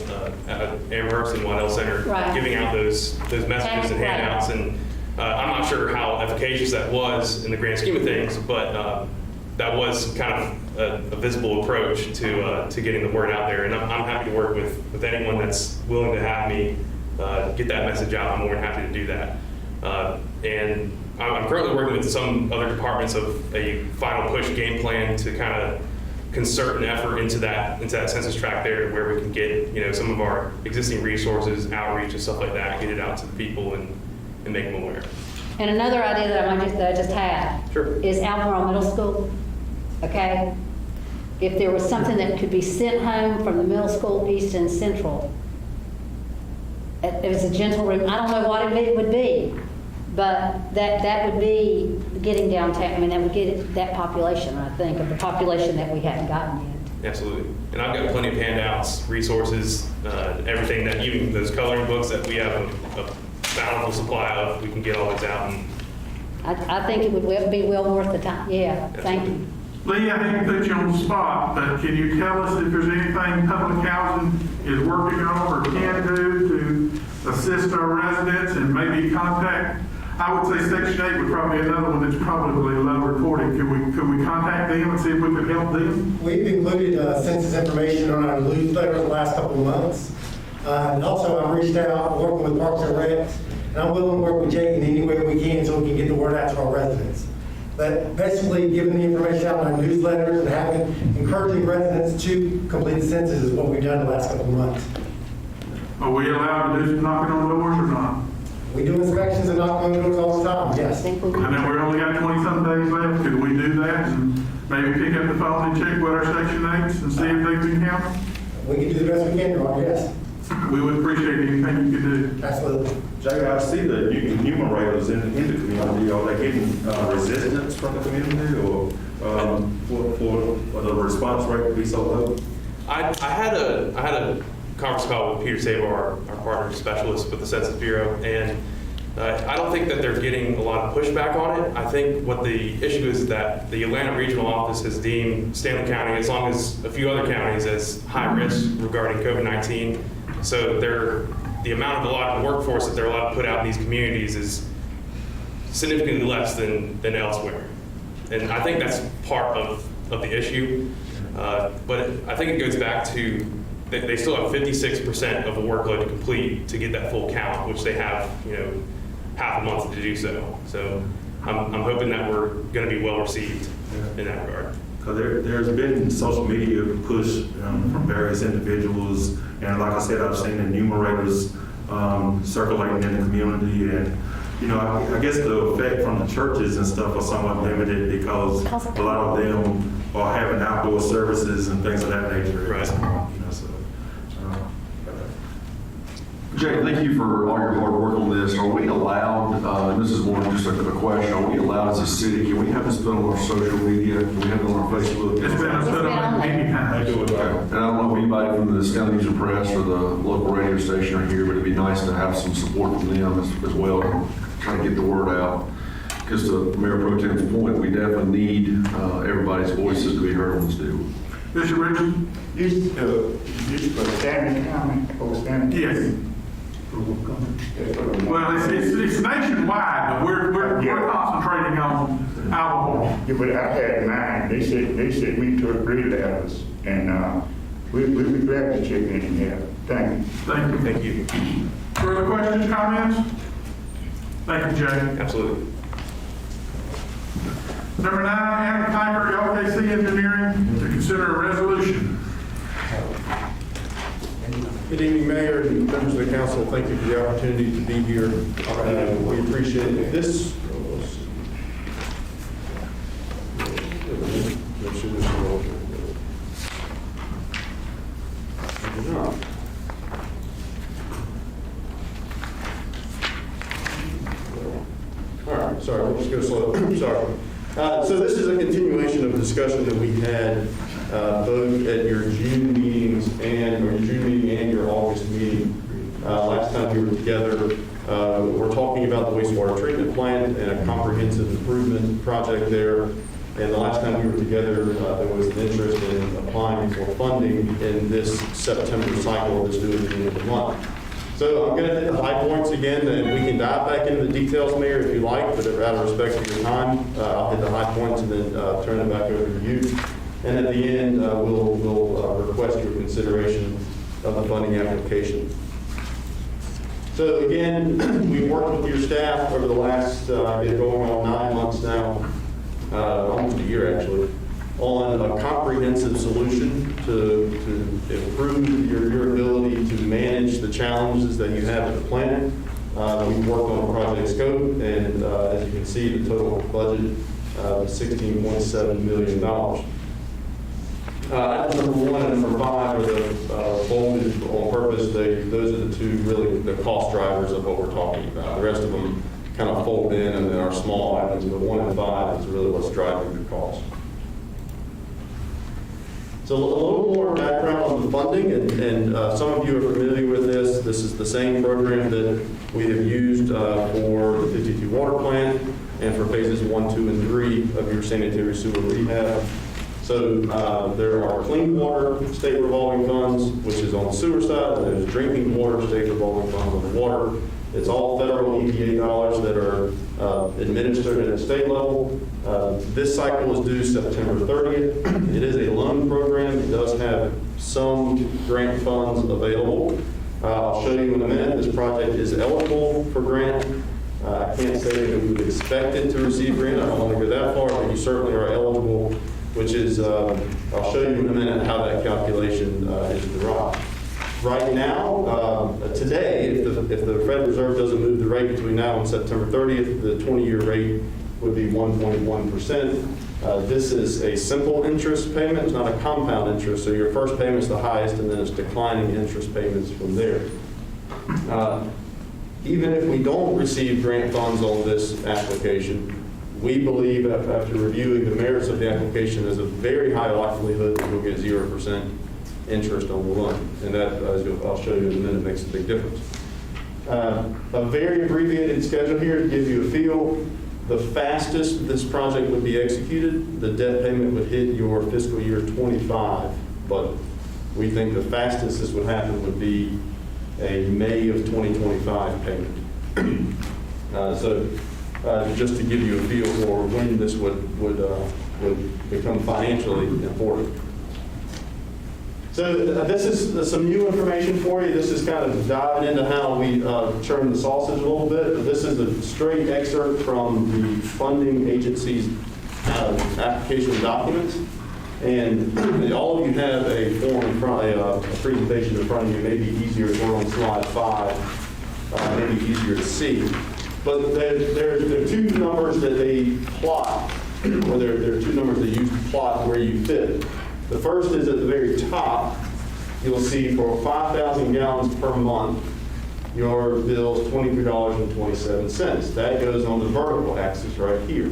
[SPEAKER 11] at Amherst and Waddell Center giving out those messages and handouts. And I'm not sure how efficacious that was in the grand scheme of things, but that was kind of a visible approach to getting the word out there. And I'm happy to work with anyone that's willing to have me get that message out. I'm more than happy to do that. And I'm currently working with some other departments of a final push game plan to kind of concert an effort into that census tract there, where we can get some of our existing resources, outreach and stuff like that, get it out to the people and make them aware.
[SPEAKER 8] And another idea that I just had is Albemarle Middle School. Okay, if there was something that could be sent home from the middle school, east and central, it was a gentle room. I don't know what it would be. But that would be getting downtown. I mean, that would get that population, I think, of the population that we haven't gotten yet.
[SPEAKER 11] Absolutely. And I've got plenty of handouts, resources, everything that even those coloring books that we have a bountiful supply of, we can get all those out. And
[SPEAKER 8] I think it would be well worth the time. Yeah, thank you.
[SPEAKER 1] Lee, I hate to put you on the spot, but can you tell us if there's anything public housing is working on or can do to assist our residents and maybe contact? I would say Section 8 would probably be another one that's probably low reporting. Could we contact them and see if we could help them?
[SPEAKER 12] We've included census information on our newsletter the last couple of months. And also I've reached out, working with Parks and Recs, and I'm willing to work with Jake in any way we can so we can get the word out to our residents. But basically, giving the information out in our newsletters and encouraging residents to complete the census is what we've done the last couple of months.
[SPEAKER 1] Are we allowed to do some knocking on doors or not?
[SPEAKER 12] We do inspections and knock on doors all the time, yes.
[SPEAKER 1] I know we only got 20-some days left. Could we do that and maybe pick up the phone and check with our Section 8s and see if they can count?
[SPEAKER 12] We can do the best we can, Ron, yes.
[SPEAKER 1] We would appreciate anything you could do.
[SPEAKER 12] Absolutely.
[SPEAKER 3] Jay, I see the enumerators in the community. Are they getting resistance from the community, or for the response rate to be so low?
[SPEAKER 11] I had a conference call with Peter Sabo, our partner specialist with the Census Bureau, and I don't think that they're getting a lot of pushback on it. I think what the issue is that the Atlanta Regional Office has deemed Stanley County, as long as a few other counties, as high risk regarding COVID-19. So the amount of allotted workforce that they're allowed to put out in these communities is significantly less than elsewhere. And I think that's part of the issue. But I think it goes back to they still have 56% of the workload to complete to get that full count, which they have, half a month to do so. So I'm hoping that we're going to be well received in that regard.
[SPEAKER 3] There's been social media push from various individuals, and like I said, I've seen enumerators circulating in the community, and I guess the effect from the churches and stuff are somewhat limited because a lot of them are having outdoor services and things of that nature.
[SPEAKER 11] Right.
[SPEAKER 13] Jay, thank you for all your hard work on this. Are we allowed, and this is more just a question, are we allowed as a city, can we have this put on our social media? Can we have it on our Facebook?
[SPEAKER 1] It's been put on many times.
[SPEAKER 13] And I don't know if anybody from the Scout News and Press or the local radio station are here, but it'd be nice to have some support from them as well to try to get the word out. Because to Mayor Pro Tem's point, we definitely need everybody's voices to be heard on this deal.
[SPEAKER 1] Bishop Richard?
[SPEAKER 9] Used for Stanley County, or Stanley?
[SPEAKER 1] Yes. Well, it's nationwide, but we're concentrating on Albemarle.
[SPEAKER 9] Yeah, but I had mine. They said me to agree levels, and we'll be glad to check in here. Thank you.
[SPEAKER 1] Thank you.
[SPEAKER 11] Thank you.
[SPEAKER 1] Further questions, comments? Thank you, Jay.
[SPEAKER 11] Absolutely.
[SPEAKER 1] Number 9, Adam Piper, LKC Engineering, to consider a resolution.
[SPEAKER 14] Good evening, Mayor and members of the council. Thank you for the opportunity to be here. We appreciate it. This, sorry, we'll just go slow. Sorry. So this is a continuation of discussion that we had both at your June meetings and your August meeting. Last time we were together, we're talking about the wastewater treatment plant and a comprehensive improvement project there. And the last time we were together, there was an interest in applying for funding in this September cycle that's due at the end of the month. So I'm going to hit the high points again, and we can dive back into the details, Mayor, if you like, but out of respect for your time, I'll hit the high points and then turn it back over to you. And at the end, we'll request your consideration of the funding application. So again, we worked with your staff over the last, been going on 9 months now, almost a year actually, on a comprehensive solution to improve your ability to manage the challenges that you have at the plant. We've worked on a project scope, and as you can see, the total budget is $16.7 million. Items number 1 and number 5 are the bolded on purpose. Those are the two really the cost drivers of what we're talking about. The rest of them kind of fold in and then are small items, but 1 and 5 is really what's driving the cost. So a little more background on the funding, and some of you are familiar with this. This is the same program that we have used for the 52 water plant and for phases 1, 2, and 3 of your sanitary sewer rehab. So there are clean water state revolving funds, which is on the sewer side, and there's drinking water state revolving funds on the water. It's all federal EPA dollars that are administered at a state level. This cycle is due September 30th. It is a loan program. It does have some grant funds available. I'll show you in a minute. This project is eligible for grant. I can't say that we would expect it to receive grant. I don't want to go that far, but you certainly are eligible, which is, I'll show you in a minute how that calculation is derived. Right now, today, if the Federal Reserve doesn't move the rate between now and September 30th, the 20-year rate would be 1.1%. This is a simple interest payment. It's not a compound interest, so your first payment is the highest, and then it's declining interest payments from there. Even if we don't receive grant funds on this application, we believe, after reviewing the merits of the application, there's a very high likelihood that we'll get 0% interest on the loan. And that, as I'll show you in a minute, makes a big difference. A very abbreviated schedule here to give you a feel. The fastest this project would be executed, the debt payment would hit your fiscal year 25 budget. We think the fastest this would happen would be a May of 2025 payment. Just to give you a feel for when this would become financially important. So this is some new information for you. This is kind of diving into how we churn the sausage a little bit. But this is a straight excerpt from the funding agency's application documents. And all of you have a form in front, a presentation in front of you. Maybe easier if we're on slide 5, maybe easier to see. But there are two numbers that they plot, or there are two numbers they use to plot where you fit. The first is at the very top. You'll see for 5,000 gallons per month, your bill is $23.27. That goes on the vertical axis right here.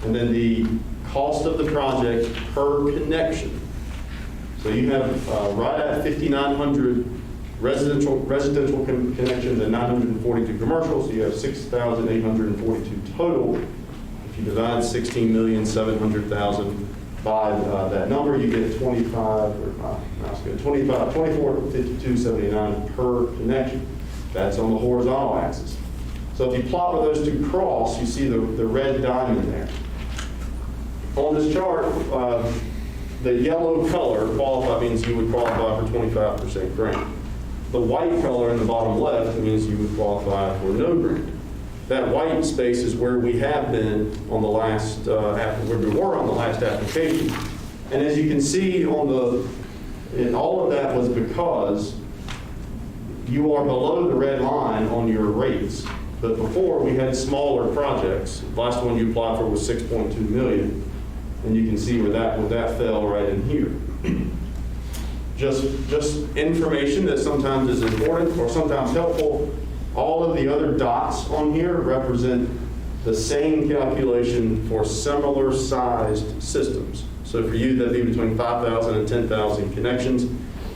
[SPEAKER 14] And then the cost of the project per connection. So you have right at 5,900 residential connections and 942 commercial, so you have 6,842 total. If you divide 16,700,000 by that number, you get 24,5279 per connection. That's on the horizontal axis. So if you plot where those two cross, you see the red diamond there. On this chart, the yellow color means you would qualify for 25% grant. The white color in the bottom left means you would qualify for no grant. That white space is where we have been on the last, where we were on the last application. And as you can see and all of that was because you are below the red line on your rates. But before we had smaller projects. The last one you applied for was 6.2 million. And you can see where that fell right in here. Just information that sometimes is important or sometimes helpful. All of the other dots on here represent the same calculation for similar sized systems. So for you, that'd be between 5,000 and 10,000 connections.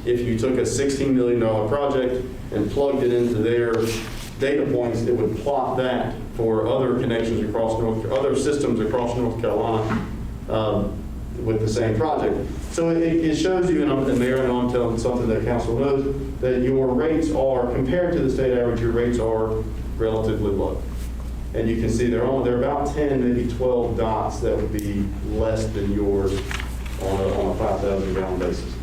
[SPEAKER 14] If you took a $16 million project and plugged it into their data points, it would plot that for other connections across other systems across North Carolina with the same project. So it shows you, and Mayor, I know I'm telling something that council knows, that your rates are, compared to the state average, your rates are relatively low. And you can see they're about 10, maybe 12 dots that would be less than yours on a 5,000 gallon basis.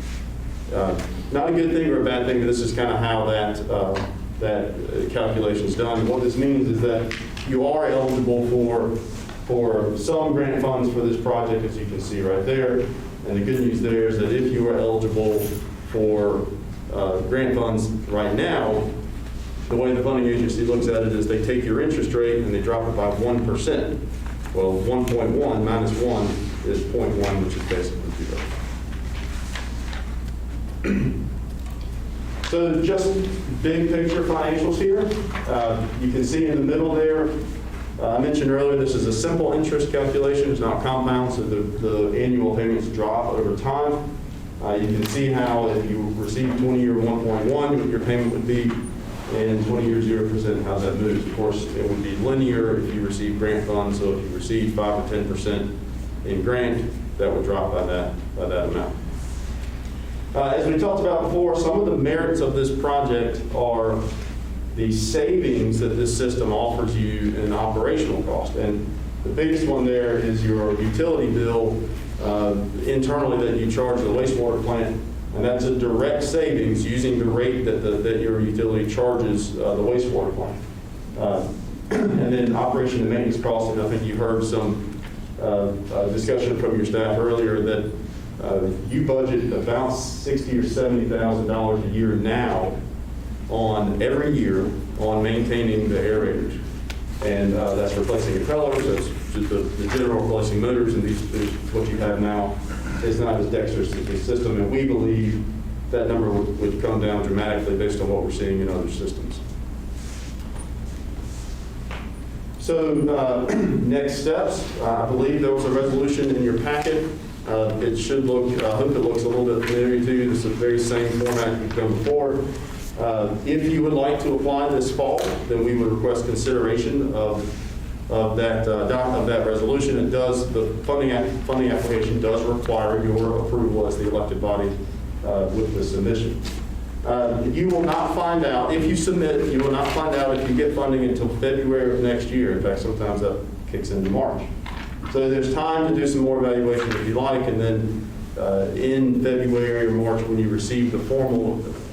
[SPEAKER 14] Not a good thing or a bad thing, but this is kind of how that calculation is done. What this means is that you are eligible for some grant funds for this project, as you can see right there. And the good news there is that if you are eligible for grant funds right now, the way the funding agency looks at it is they take your interest rate and they drop it by 1%. Well, 1.1 minus 1 is 0.1, which is basically 0. So just big picture financials here. You can see in the middle there, I mentioned earlier, this is a simple interest calculation. It's not compound, so the annual payments drop over time. You can see how if you receive 20-year 1.1, what your payment would be, and 20-year 0%, how that moves. Of course, it would be linear if you receive grant funds, so if you receive 5 or 10% in grant, that would drop by that amount. As we talked about before, some of the merits of this project are the savings that this system offers you in operational cost. And the biggest one there is your utility bill internally that you charge the wastewater plant. And that's a direct savings using the rate that your utility charges the wastewater plant. And then operation and maintenance costs, and I think you heard some discussion from your staff earlier that you budget about $60,000 or $70,000 a year now every year on maintaining the aerators. And that's replacing impellers, that's just the general replacing motors, and what you have now is not as dexterous as the system. And we believe that number would come down dramatically based on what we're seeing in other systems. So next steps, I believe there was a resolution in your packet. It should look, I hope it looks a little bit familiar to you. This is the very same format you've done before. If you would like to apply this fall, then we would request consideration of that resolution. It does, the funding application does require your approval as the elected body with the submission. You will not find out, if you submit, you will not find out if you get funding until February of next year. In fact, sometimes that kicks into March. So there's time to do some more evaluation if you like, and then in February or March, when you receive the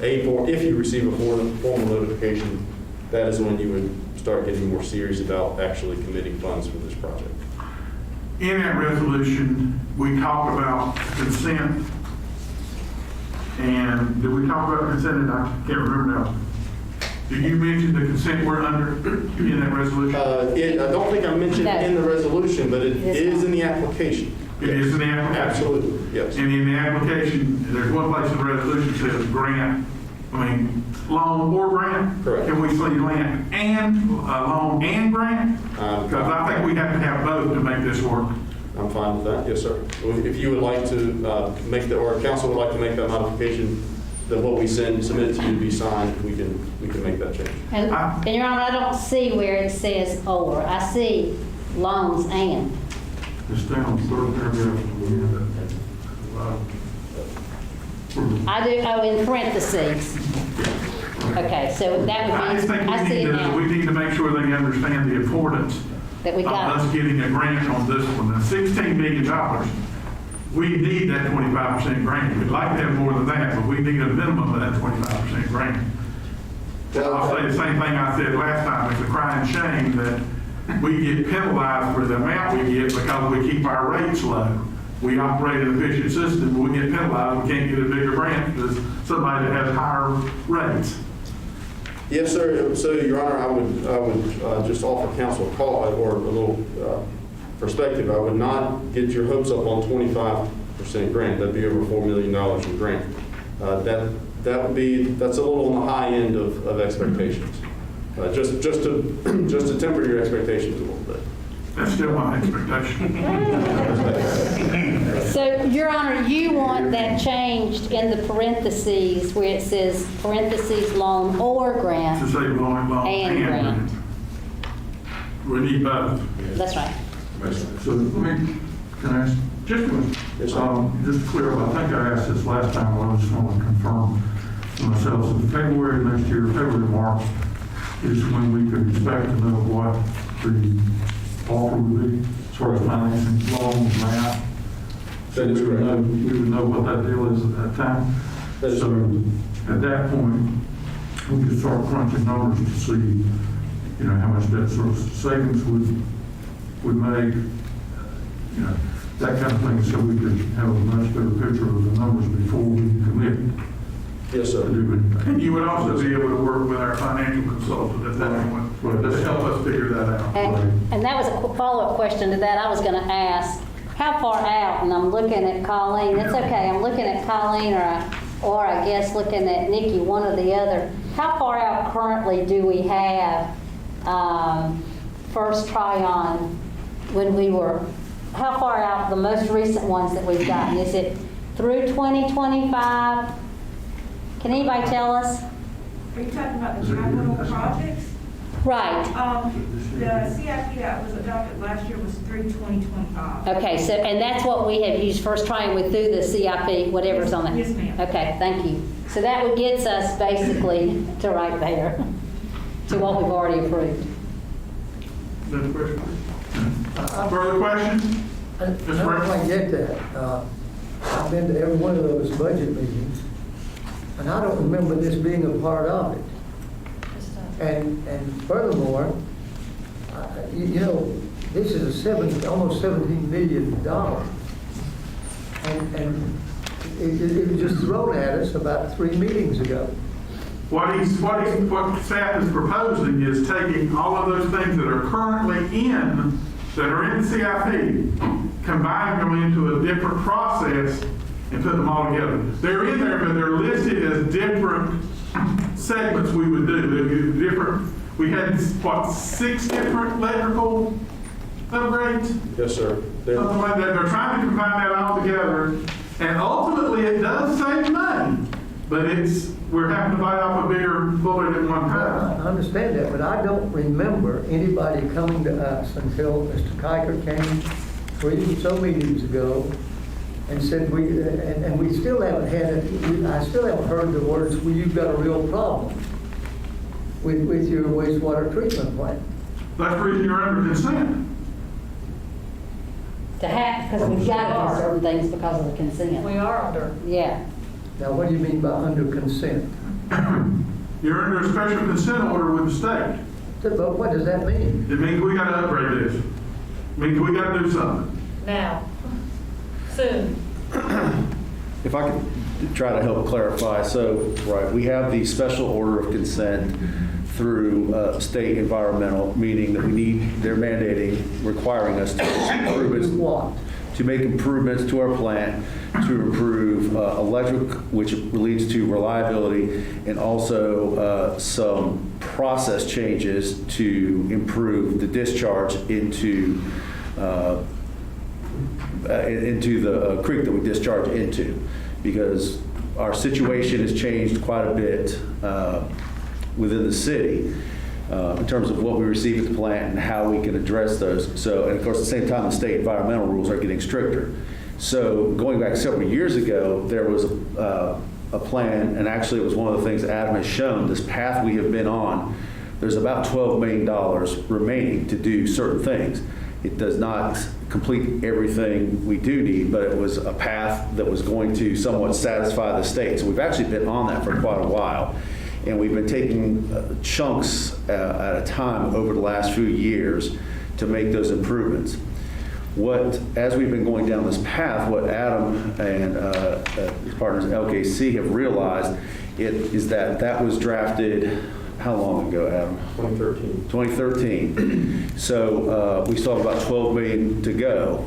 [SPEAKER 14] if you receive a formal notification, that is when you would start getting more serious about actually committing funds for this project.
[SPEAKER 1] In that resolution, we talked about consent. And did we talk about consent? And I can't remember now. Did you mention the consent we're under in that resolution?
[SPEAKER 14] I don't think I mentioned it in the resolution, but it is in the application.
[SPEAKER 1] It is in the application?
[SPEAKER 14] Absolutely, yes.
[SPEAKER 1] And in the application, there's one place in the resolution that says grant, loan or grant?
[SPEAKER 14] Correct.
[SPEAKER 1] Can we say land and loan and grant? Because I think we have to have both to make this work.
[SPEAKER 14] I'm fine with that, yes, sir. If you would like to make or council would like to make that modification, that what we submit to you to be signed, we can make that change.
[SPEAKER 8] And Your Honor, I don't see where it says or. I see loans and.
[SPEAKER 1] Just down the third paragraph.
[SPEAKER 8] I do, in parentheses. Okay, so that would be,
[SPEAKER 1] I just think
[SPEAKER 8] I see it now.
[SPEAKER 1] we need to make sure they understand the importance
[SPEAKER 8] That we got.
[SPEAKER 1] of us getting a grant on this one. Now, $16 million, we need that 25% grant. We'd like to have more than that, but we need a minimum of that 25% grant. I'll say the same thing I said last time. It's a crying shame that we get penalized for the amount we get because we keep our rates low. We operate an efficient system, but we get penalized. We can't get a bigger grant because somebody that has higher rates.
[SPEAKER 14] Yes, sir. So, Your Honor, I would just offer council a call or a little perspective. I would not get your hopes up on 25% grant. That'd be over $4 million in grant. That's a little on the high end of expectations. Just to temper your expectations a little bit.
[SPEAKER 1] That's still my expectation.
[SPEAKER 8] So, Your Honor, you want that changed in the parentheses where it says parentheses loan or grant?
[SPEAKER 1] To say loan
[SPEAKER 8] And grant.
[SPEAKER 1] We need both.
[SPEAKER 8] That's right.
[SPEAKER 1] So let me, can I ask, just to clear up, I think I asked this last time, but I just want to confirm to myself. So February next year, February, March, is when we could expect to know what the offer would be as far as financing, loans, grant.
[SPEAKER 14] That is correct.
[SPEAKER 1] We would know what that deal is at that time.
[SPEAKER 14] That is
[SPEAKER 1] So at that point, we could start crunching numbers to see, you know, how much debt service savings would make, you know, that kind of thing, so we could have a much better picture of the numbers before we commit.
[SPEAKER 14] Yes, sir.
[SPEAKER 1] To do anything. And you would also be able to work with our financial consultant at that point, to help us figure that out.
[SPEAKER 8] And that was a follow-up question to that I was going to ask. How far out, and I'm looking at Colleen, it's okay, I'm looking at Colleen or I guess looking at Nikki, one or the other. How far out currently do we have first try-on when we were, how far out the most recent ones that we've gotten? Is it through 2025? Can anybody tell us?
[SPEAKER 15] Are you talking about the capital projects?
[SPEAKER 8] Right.
[SPEAKER 15] The CIP that was adopted last year was through 2025.
[SPEAKER 8] Okay, so, and that's what we have used first trying with through the CIP, whatever's on that?
[SPEAKER 15] Yes, ma'am.
[SPEAKER 8] Okay, thank you. So that would get us basically to right there, to what we've already approved.
[SPEAKER 1] Another question? Further questions?
[SPEAKER 16] I don't quite get that. I've been to every one of those budget meetings, and I don't remember this being a part of it. And furthermore, you know, this is almost $17 million, and it was just thrown at us about 3 meetings ago.
[SPEAKER 1] What staff is proposing is taking all of those things that are currently that are in CIP, combining them into a different process and putting them all together. They're in there, but they're listed as different segments we would do. We had, 6 different electrical upgrades?
[SPEAKER 14] Yes, sir.
[SPEAKER 1] Something like that. They're trying to combine that all together, and ultimately it does save money, but we're having to bite off a bigger bullet at one time.
[SPEAKER 16] I understand that, but I don't remember anybody coming to us until Mr. Kiker came 3 or so meetings ago and said and we still haven't had it. I still haven't heard the words, well, you've got a real problem with your wastewater treatment plant.
[SPEAKER 1] That's the reason you're under consent.
[SPEAKER 8] To have, because we've got to do certain things because of the consent.
[SPEAKER 15] We are under.
[SPEAKER 8] Yeah.
[SPEAKER 16] Now, what do you mean by under consent?
[SPEAKER 1] You're under a special consent order with the state.
[SPEAKER 16] But what does that mean?
[SPEAKER 1] It means we got to upgrade this. It means we got to do something.
[SPEAKER 15] Now. Soon.
[SPEAKER 17] If I could try to help clarify, so, right, we have the special order of consent through state environmental, meaning that they're mandating, requiring us to make improvements, to make improvements to our plant, to improve electric, which leads to reliability, and also some process changes to improve the discharge into the creek that we discharge into, because our situation has changed quite a bit within the city in terms of what we receive at the plant and how we can address those. So, and of course, at the same time, the state environmental rules are getting stricter. So going back several years ago, there was a plan, and actually it was one of the things Adam has shown, this path we have been on, there's about $12 million remaining to do certain things. It does not complete everything we do need, but it was a path that was going to somewhat satisfy the state. So we've actually been on that for quite a while. And we've been taking chunks at a time over the last few years to make those improvements. As we've been going down this path, what Adam and his partners LKC have realized is that was drafted, how long ago, Adam?
[SPEAKER 14] 2013.
[SPEAKER 17] 2013. So we still have about 12 million to go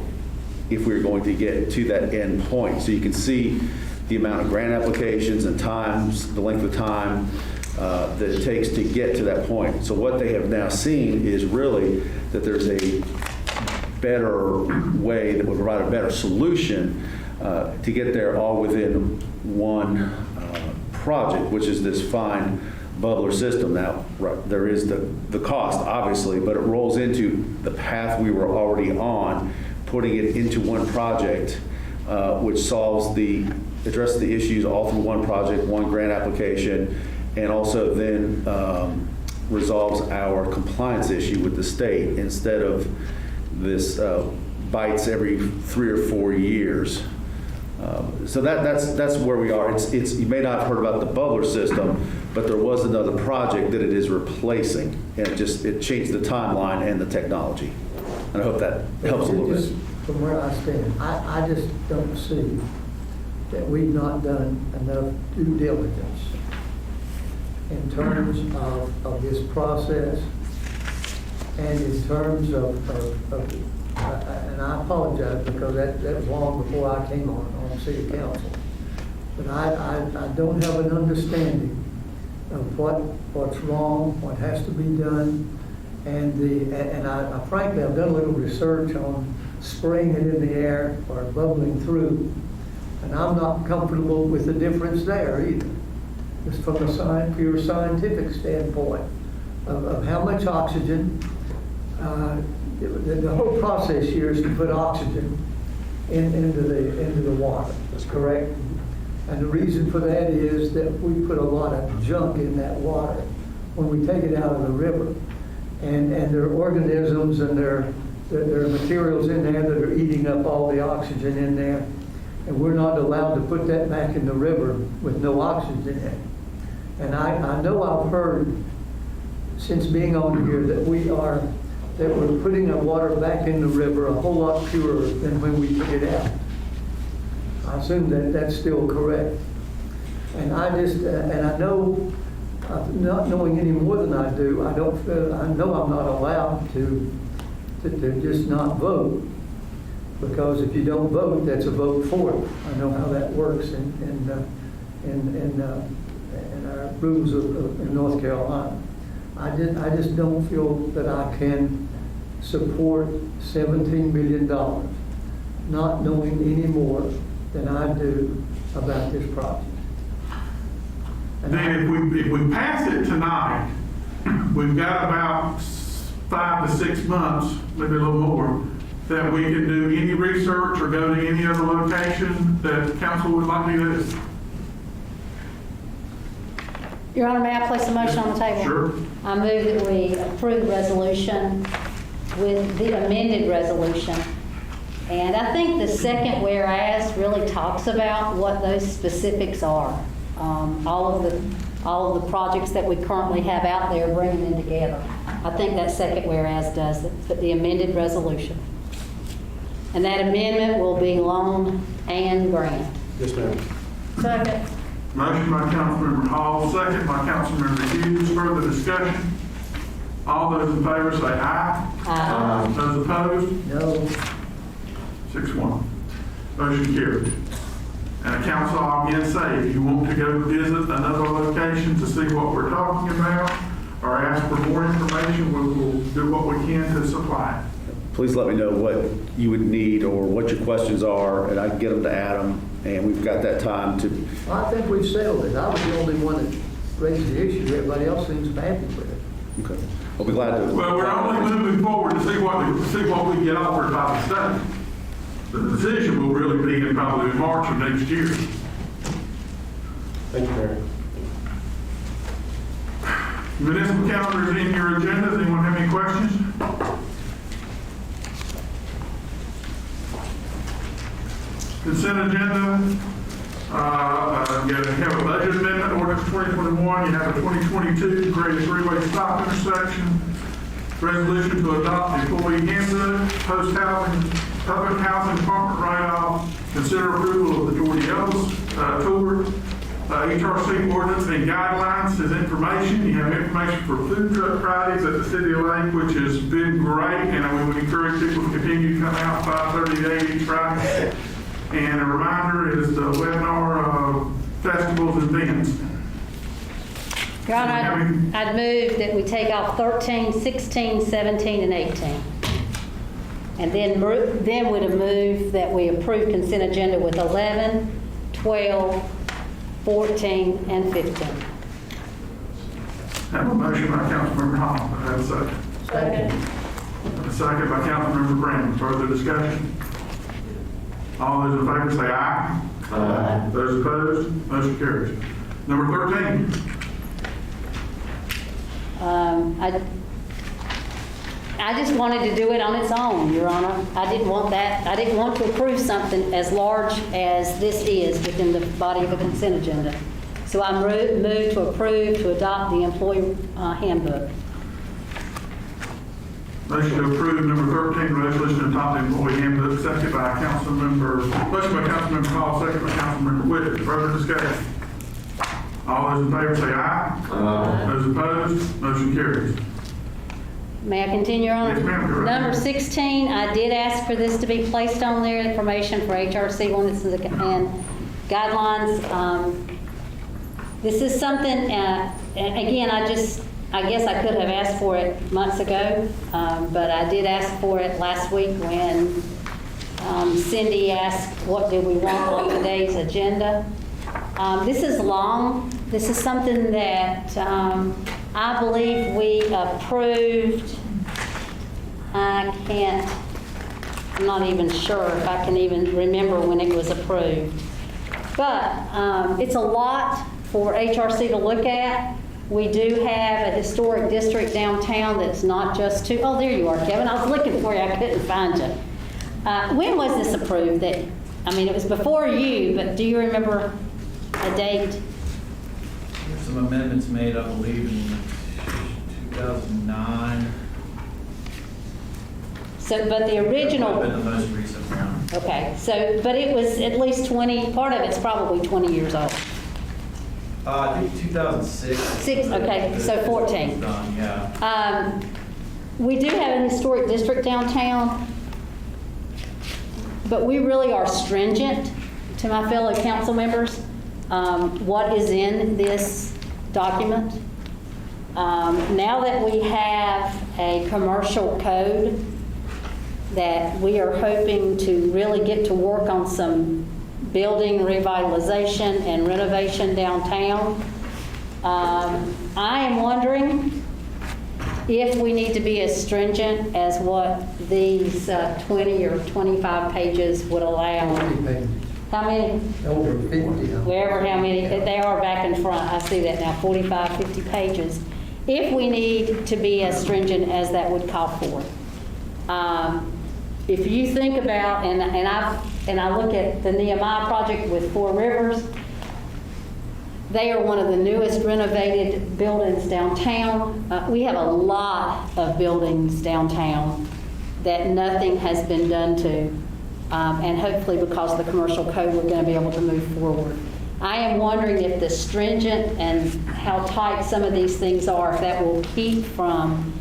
[SPEAKER 17] if we're going to get to that end point. So you can see the amount of grant applications and times, the length of time that it takes to get to that point. So what they have now seen is really that there's a better way that would provide a better solution to get there all within one project, which is this fine bubbler system. Now, there is the cost, obviously, but it rolls into the path we were already on, putting it into one project, which addresses the issues all through one project, one grant application, and also then resolves our compliance issue with the state instead of this bites every 3 or 4 years. So that's where we are. It's you may not have heard about the bubbler system, but there was another project that it is replacing, and it changed the timeline and the technology. And I hope that helps a little bit.
[SPEAKER 16] From where I stand, I just don't see that we've not done enough due diligence in terms of this process and in terms of and I apologize because that was long before I came on City Council. But I don't have an understanding of what's wrong, what has to be done, and I frankly I've done a little research on spraying it in the air or bubbling through, and I'm not comfortable with the difference there either. Just from a pure scientific standpoint of how much oxygen. The whole process here is to put oxygen into the water. That's correct. And the reason for that is that we put a lot of junk in that water when we take it out of the river, and there are organisms and there are materials in there that are eating up all the oxygen in there, and we're not allowed to put that back in the river with no oxygen in it. And I know I've heard since being on here that we're putting our water back in the river a whole lot purer than when we took it out. I assume that that's still correct. And I know, not knowing any more than I do, I know I'm not allowed to just not vote, because if you don't vote, that's a vote for it. I know how that works in our rules in North Carolina. I just don't feel that I can support $17 million, not knowing any more than I do about this project. And
[SPEAKER 1] then if we pass it tonight, we've got about 5 to 6 months, maybe a little more, that we can do any research or go to any other location that council would like me to do.
[SPEAKER 8] Your Honor, may I place a motion on the table?
[SPEAKER 1] Sure.
[SPEAKER 8] I move that we approve resolution with the amended resolution. And I think the second whereas really talks about what those specifics are. All of the projects that we currently have out there, bringing them together. I think that second whereas does it, but the amended resolution. And that amendment will be loan and grant.
[SPEAKER 14] Yes, ma'am.
[SPEAKER 8] Second.
[SPEAKER 1] Motion by Councilmember Hall, second by Councilmember Hughes. Further discussion? All those in favor say aye.
[SPEAKER 8] Aye.
[SPEAKER 1] Those opposed?
[SPEAKER 16] No.
[SPEAKER 1] 6-1. Motion carried. And council, I'll again say, if you want to go visit another location to see what we're talking about or ask for more information, we will do what we can to supply it.
[SPEAKER 17] Please let me know what you would need or what your questions are, and I can get them to Adam, and we've got that time to.
[SPEAKER 16] Well, I think we've settled it. I was the only one that raised the issue. Everybody else seems happy with it.
[SPEAKER 17] Okay. I'll be glad to.
[SPEAKER 1] Well, we're only moving forward to see what we get offered by the state. The decision will really be in probably March of next year.
[SPEAKER 14] Thank you, Mayor.
[SPEAKER 1] Municipal calendar is in your agenda. Does anyone have any questions? Consent agenda. You have a budget amendment, ordinance 2021. You have a 2022 create a three-way stop intersection. Resolution to adopt the employee handbook, public housing department write-off, consider approval of the Jordy Ellis tour, HRC ordinance and guidelines as information. You have information for food truck Fridays at the City of Lake, which has been great, and we would encourage people to continue to come out 5:30 to 8 each Friday. And a reminder is the webinar festivals and events.
[SPEAKER 8] Your Honor, I'd move that we take off 13, 16, 17, and 18. And then would have moved that we approve consent agenda with 11, 12, 14, and 15.
[SPEAKER 1] Have a motion by Councilmember Hall. Do I have a second?
[SPEAKER 7] Second.
[SPEAKER 1] Have a second by Councilmember Brandon. Further discussion? All those in favor say aye. Aye. Those opposed, motion carries. Number 13.
[SPEAKER 8] I just wanted to do it on its own, Your Honor. I didn't want that. I didn't want to approve something as large as this is within the body of a consent agenda. So I moved to approve to adopt the employee handbook.
[SPEAKER 1] Motion to approve number 13, resolution to adopt the employee handbook, second by Councilmember, motion by Councilmember Hall, second by Councilmember Whitaker. Further discussion? All those in favor say aye. Aye. Those opposed, motion carries.
[SPEAKER 8] May I continue, Your Honor?
[SPEAKER 1] Yes, ma'am, go right
[SPEAKER 8] Number
[SPEAKER 1] ahead.
[SPEAKER 8] 16, I did ask for this to be placed on there, information for HRC ordinances and guidelines. This is something, and again, I guess I could have asked for it months ago, but I did ask for it last week when Cindy asked what did we want on today's agenda. This is long. This is something that I believe we approved. I'm not even sure if I can even remember when it was approved. But it's a lot for HRC to look at. We do have a historic district downtown that's not just two. Oh, there you are, Kevin. I was looking for you. I couldn't find you. When was this approved? It was before you, but do you remember a date?
[SPEAKER 5] There's some amendments made, I believe, in 2009.
[SPEAKER 8] So, but the original.
[SPEAKER 5] Might have been the most recent one.
[SPEAKER 8] Okay, so, but it was at least 20, part of it's probably 20 years old.
[SPEAKER 5] I think 2006.
[SPEAKER 8] Okay, so 14.
[SPEAKER 5] Done, yeah.
[SPEAKER 8] We do have a historic district downtown, but we really are stringent, to my fellow council members, what is in this document. Now that we have a commercial code that we are hoping to really get to work on some building revitalization and renovation downtown, I am wondering if we need to be as stringent as what these 20 or 25 pages would allow.
[SPEAKER 16] 50 pages.
[SPEAKER 8] How many?
[SPEAKER 16] Over 50.
[SPEAKER 8] Wherever, how many, they are back in front. I see that now, 45, 50 pages. If we need to be as stringent as that would call for. If you think about, and I look at the Nehemiah project with Four Rivers, they are one of the newest renovated buildings downtown. We have a lot of buildings downtown that nothing has been done to. And hopefully because of the commercial code, we're going to be able to move forward. I am wondering if the stringent and how tight some of these things are, if that will keep from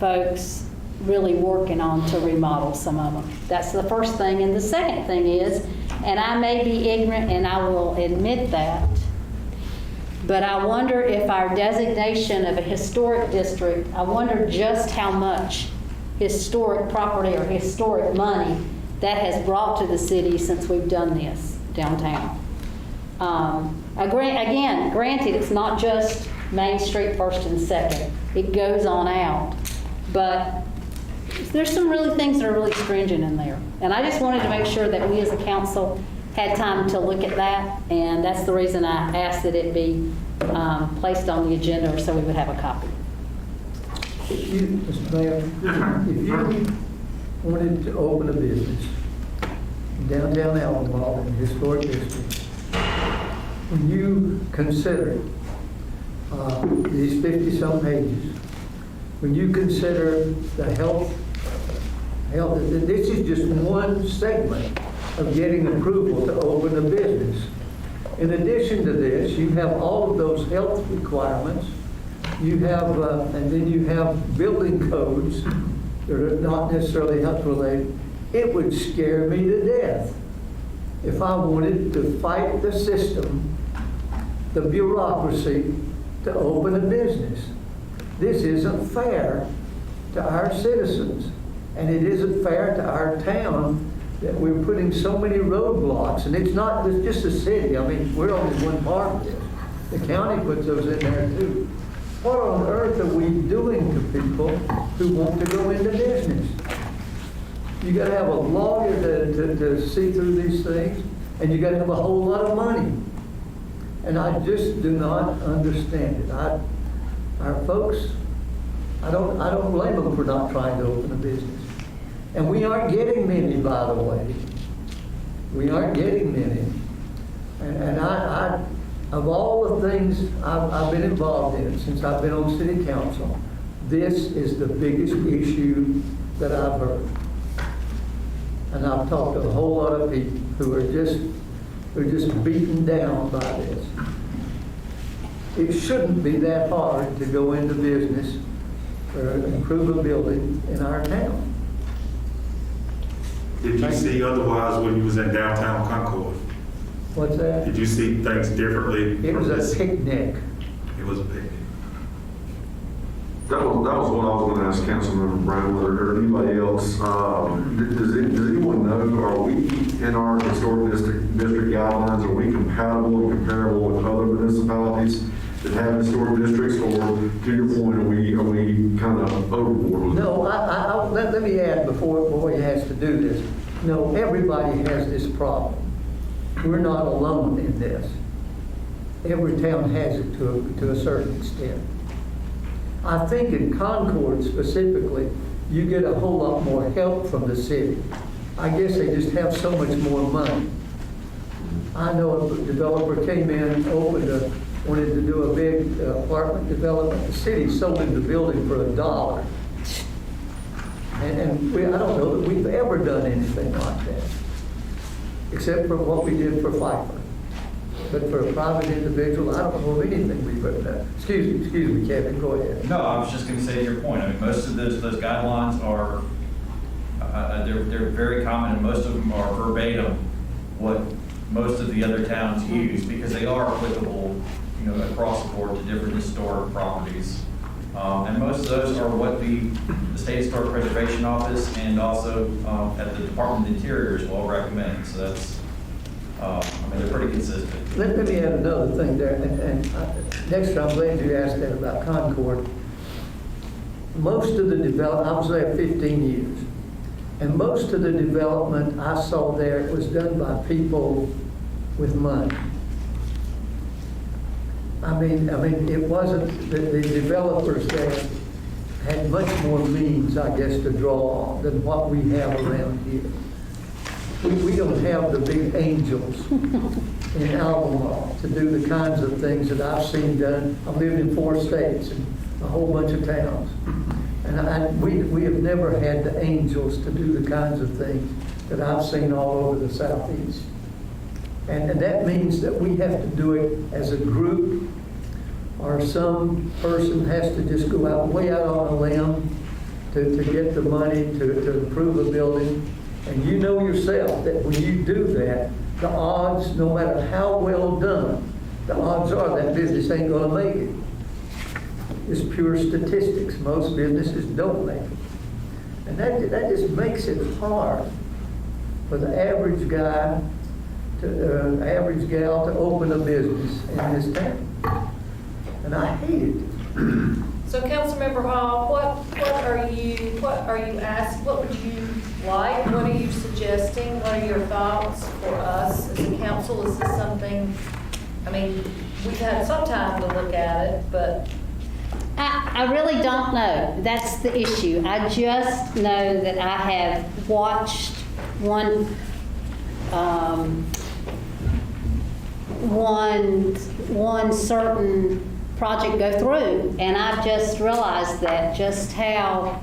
[SPEAKER 8] folks really working on to remodel some of them. That's the first thing. And the second thing is, and I may be ignorant and I will admit that, but I wonder if our designation of a historic district, I wonder just how much historic property or historic money that has brought to the city since we've done this downtown. Again, granted, it's not just Main Street 1st and 2nd. It goes on out. But there's some really things that are really stringent in there. And I just wanted to make sure that we as a council had time to look at that. And that's the reason I asked that it be placed on the agenda so we would have a copy.
[SPEAKER 16] Mr. Mayor, if you wanted to open a business in downtown Albemarle in the historic district, when you consider these 50-some pages, when you consider the health, this is just one segment of getting approval to open a business. In addition to this, you have all of those health requirements. You have, and then you have building codes that are not necessarily health related. It would scare me to death if I wanted to fight the system, the bureaucracy, to open a business. This isn't fair to our citizens. And it isn't fair to our town that we're putting so many roadblocks. And it's not just the city. I mean, we're only one part of this. The county puts those in there too. What on earth are we doing to people who want to go into business? You gotta have a lawyer to see through these things, and you gotta have a whole lot of money. And I just do not understand it. Our folks, I don't blame them for not trying to open a business. And we aren't getting many, by the way. We aren't getting many. And I of all the things I've been involved in since I've been on city council, this is the biggest issue that I've heard. And I've talked to a whole lot of people who are just beaten down by this. It shouldn't be that hard to go into business or improve a building in our town.
[SPEAKER 3] Did you see otherwise when you was in downtown Concord?
[SPEAKER 16] What's that?
[SPEAKER 3] Did you see things differently?
[SPEAKER 16] It was a picnic.
[SPEAKER 3] It was a picnic.
[SPEAKER 13] That was what I was going to ask Councilmember Brown, or anybody else. Does anyone know, are we in our historic district guidelines, are we compatible and comparable with other municipalities that have historic districts, or to your point, are we kind of overboard with it?
[SPEAKER 16] No, let me add before he has to do this. No, everybody has this problem. We're not alone in this. Every town has it to a certain extent. I think in Concord specifically, you get a whole lot more help from the city. I guess they just have so much more money. I know a developer came in, wanted to do a big apartment development. The city sold him the building for $1. And I don't know that we've ever done anything like that, except for what we did for Pfeiffer. But for a private individual, I don't know of anything we've ever done. Excuse me, Kevin, go ahead.
[SPEAKER 5] No, I was just going to say to your point. I mean, most of those guidelines are they're very common, and most of them are verbatim what most of the other towns use, because they are applicable, across the board to different historic properties. And most of those are what the State Historic Preservation Office and also at the Department of the Interior as well recommend. So that's, they're pretty consistent.
[SPEAKER 16] Let me add another thing there, and next time, I'm glad you asked that about Concord. Most of the development, I was there 15 years, and most of the development I saw there was done by people with money. I mean, it wasn't, the developers there had much more means, I guess, to draw on than what we have around here. We don't have the big angels in Albemarle to do the kinds of things that I've seen done. I've lived in 4 states and a whole bunch of towns. And we have never had the angels to do the kinds of things that I've seen all over the Southeast. And that means that we have to do it as a group, or some person has to just go out way out on a limb to get the money to improve a building. And you know yourself that when you do that, the odds, no matter how well done, the odds are that business ain't going to make it. It's pure statistics. Most businesses don't make it. And that just makes it hard for the average guy, average gal to open a business in this town. And I hate it.
[SPEAKER 18] So Councilmember Hall, what would you like? What are you suggesting? What are your thoughts for us as a council? Is this something, we've had some time to look at it, but.
[SPEAKER 8] I really don't know. That's the issue. I just know that I have watched one certain project go through, and I just realized that just how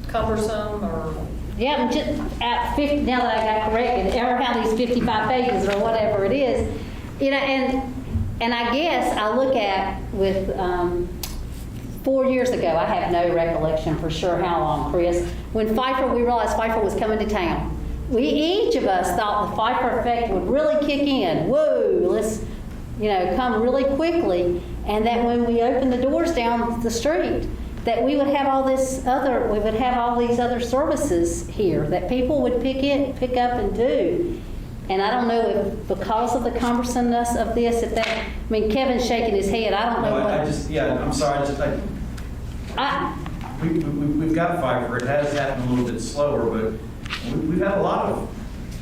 [SPEAKER 18] cumbersome or
[SPEAKER 8] just at 50, now that I got corrected, around these 55 pages or whatever it is, and I guess I look at with 4 years ago, I have no recollection for sure how long, Chris, when we realized Pfeiffer was coming to town. Each of us thought the Pfeiffer effect would really kick in. Whoa, let's, come really quickly. And that when we opened the doors down the street, that we would have all these other services here that people would pick up and do. And I don't know if because of the cumbersomeness of this, Kevin's shaking his head, I don't know what.
[SPEAKER 5] I'm sorry, we've got to fight for it. It has happened a little bit slower, but we've had a lot of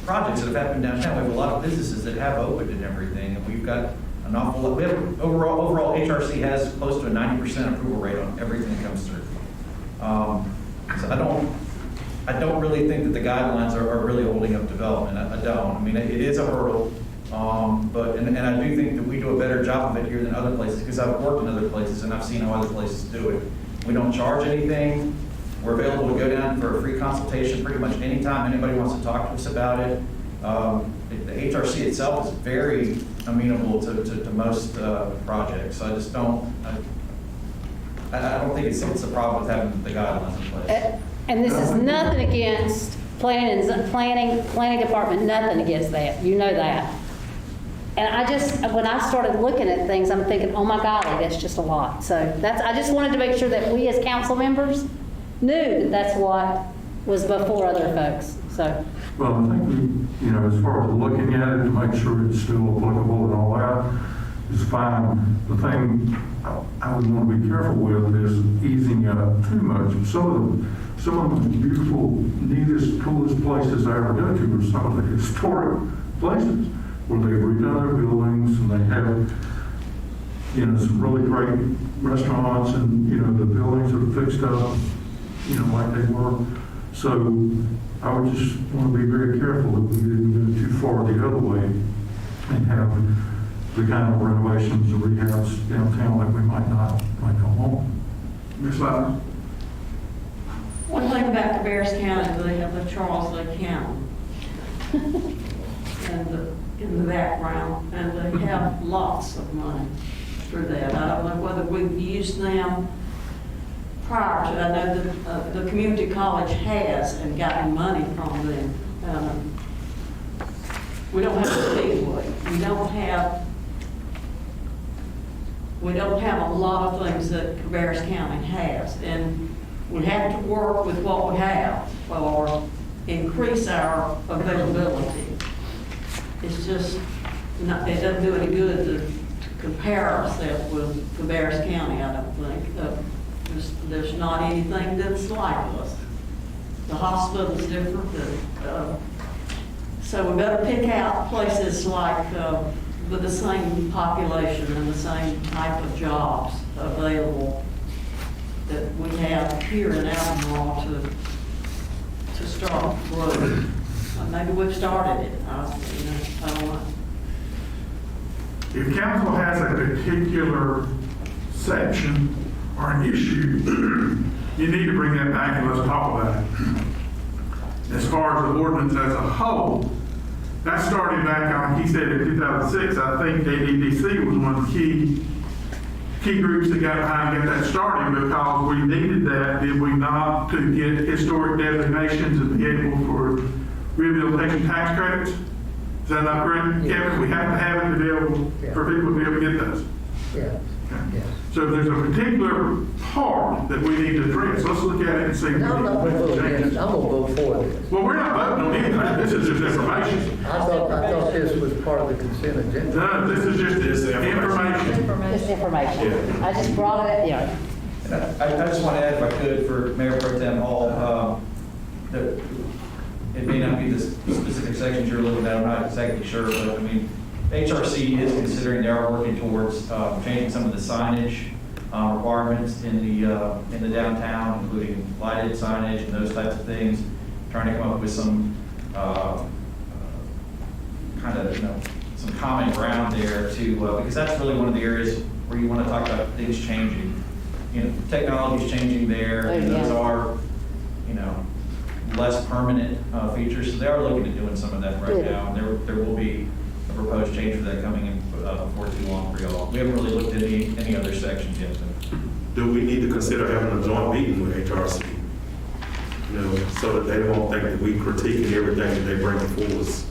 [SPEAKER 5] projects that have happened downtown. We have a lot of businesses that have opened and everything, and we've got an awful lot. We have overall HRC has close to a 90% approval rate on everything that comes through. So I don't really think that the guidelines are really holding up development. I don't. I mean, it is a hurdle, but I do think that we do a better job of it here than other places, because I've worked in other places and I've seen how other places do it. We don't charge anything. We're available to go down for a free consultation pretty much anytime anybody wants to talk to us about it. The HRC itself is very amenable to most projects. So I just don't. I don't think it's a problem with having the guidelines in place.
[SPEAKER 8] And this is nothing against planning department, nothing against that. You know that. And when I started looking at things, I'm thinking, oh my golly, that's just a lot. So I just wanted to make sure that we as council members knew that that's what was before other folks. So.
[SPEAKER 1] Well, I think as far as looking at it to make sure it's still applicable and all that is fine. The thing I would want to be careful with is easing up too much. Some of the beautiful, neatest, coolest places I ever go to are some of the historic places where they've redone their buildings and they have, some really great restaurants and, the buildings are fixed up, like they were. So I would just want to be very careful that we didn't go too far the other way and have the kind of renovations or rehabs downtown that we might not want. Ms. Louder?
[SPEAKER 7] One thing about Cabarrus County, they have the Charles Lee County in the background, and they have lots of money for that. I don't know whether we've used them prior to. I know that the community college has and gotten money from them. We don't have a speedway. We don't have a lot of things that Cabarrus County has, and we have to work with what we have or increase our availability. It's just not, it doesn't do any good to compare ourselves with Cabarrus County, I don't think. There's not anything that's like us. The hospital's different. So we better pick out places like with the same population and the same type of jobs available that we have here in Albemarle to start growing. Maybe we've started it. I don't know.
[SPEAKER 1] If council has a particular section or an issue, you need to bring that back and let's talk about it. As far as the ordinance as a whole, that started back on, he said in 2006, I think ADDC was one of the key groups that got behind and get that started because we needed that, did we not, to get historic designations and be able for rehabilitation tax credits? Is that not correct, Kevin? We have to have it to be able, for people to be able to get those.
[SPEAKER 16] Yeah.
[SPEAKER 1] Okay. So there's a particular part that we need to address. Let's look at it and see.
[SPEAKER 16] I'm not going to vote against. I'm going to vote for this.
[SPEAKER 1] Well, we're not voting on anything. This is just information.
[SPEAKER 16] I thought this was part of the consent agenda.
[SPEAKER 1] No, this is just information.
[SPEAKER 8] Just information. Yeah. I just brought it,
[SPEAKER 5] And I just want to add, if I could, for Mayor Pro Tem Hall, that it may not be the specific sections you're looking at, I'm not exactly sure, but I mean, HRC is considering, they are working towards changing some of the signage requirements in the downtown, including lighted signage and those types of things, trying to come up with some kind of, some common ground there to, because that's really one of the areas where you want to talk about things changing. Technology is changing there, and those are, less permanent features. So they are looking at doing some of that right now. And there will be a proposed change for that coming in before too long for y'all. We haven't really looked at any other sections yet.
[SPEAKER 3] Do we need to consider having a joint meeting with HRC? So that they won't think that we critiquing everything that they bring before us.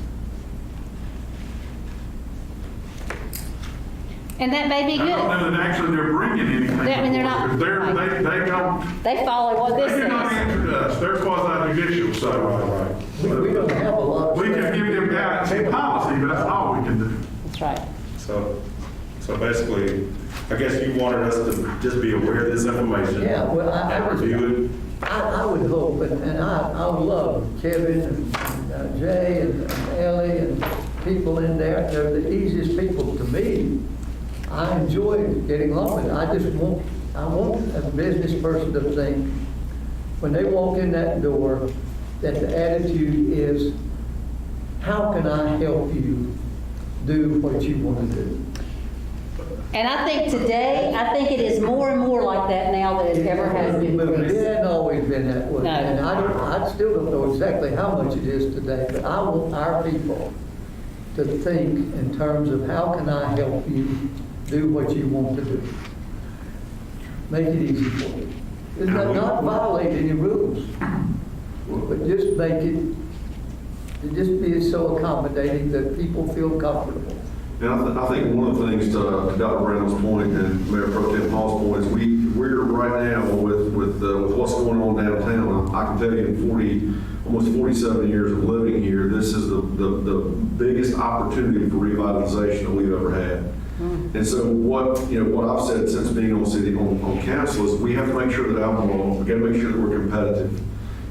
[SPEAKER 8] And that may be
[SPEAKER 1] I don't
[SPEAKER 8] good.
[SPEAKER 1] know that actually they're bringing anything.
[SPEAKER 8] I mean, they're not-
[SPEAKER 1] before us, 'cause they don't,
[SPEAKER 8] They follow what this
[SPEAKER 1] they do not
[SPEAKER 8] says.
[SPEAKER 1] answer to us. They're quasi-judicial, so.
[SPEAKER 16] We don't have a lot of.
[SPEAKER 1] We can give them guidance and policy, but that's all we can do.
[SPEAKER 8] That's right.
[SPEAKER 3] So basically, I guess you wanted us to just be aware of this information.
[SPEAKER 16] Yeah, well,
[SPEAKER 3] And review it.
[SPEAKER 16] I would hope, and I would love Kevin and Jay and Ellie and people in there. They're the easiest people to me. I enjoy getting along with it. I want a business person to think, when they walk in that door, that the attitude is, how can I help you do what you want to do?
[SPEAKER 8] And I think today, I think it is more and more like that now than it ever has been.
[SPEAKER 16] It hasn't always been that way.
[SPEAKER 8] No.
[SPEAKER 16] And I still don't know exactly how much it is today, but I want our people to think in terms of how can I help you do what you want to do. Make it easy for you. It's not violate any rules, but just make it, just be so accommodating that people feel comfortable.
[SPEAKER 13] And I think one of the things to Dr. Randall's point and Mayor Pro Tem Hall's point is we're right now with what's going on downtown. I can tell you in almost 47 years of living here, this is the biggest opportunity for revitalization that we've ever had. And so what I've said since being on council is we have to make sure that Albemarle, we got to make sure that we're competitive.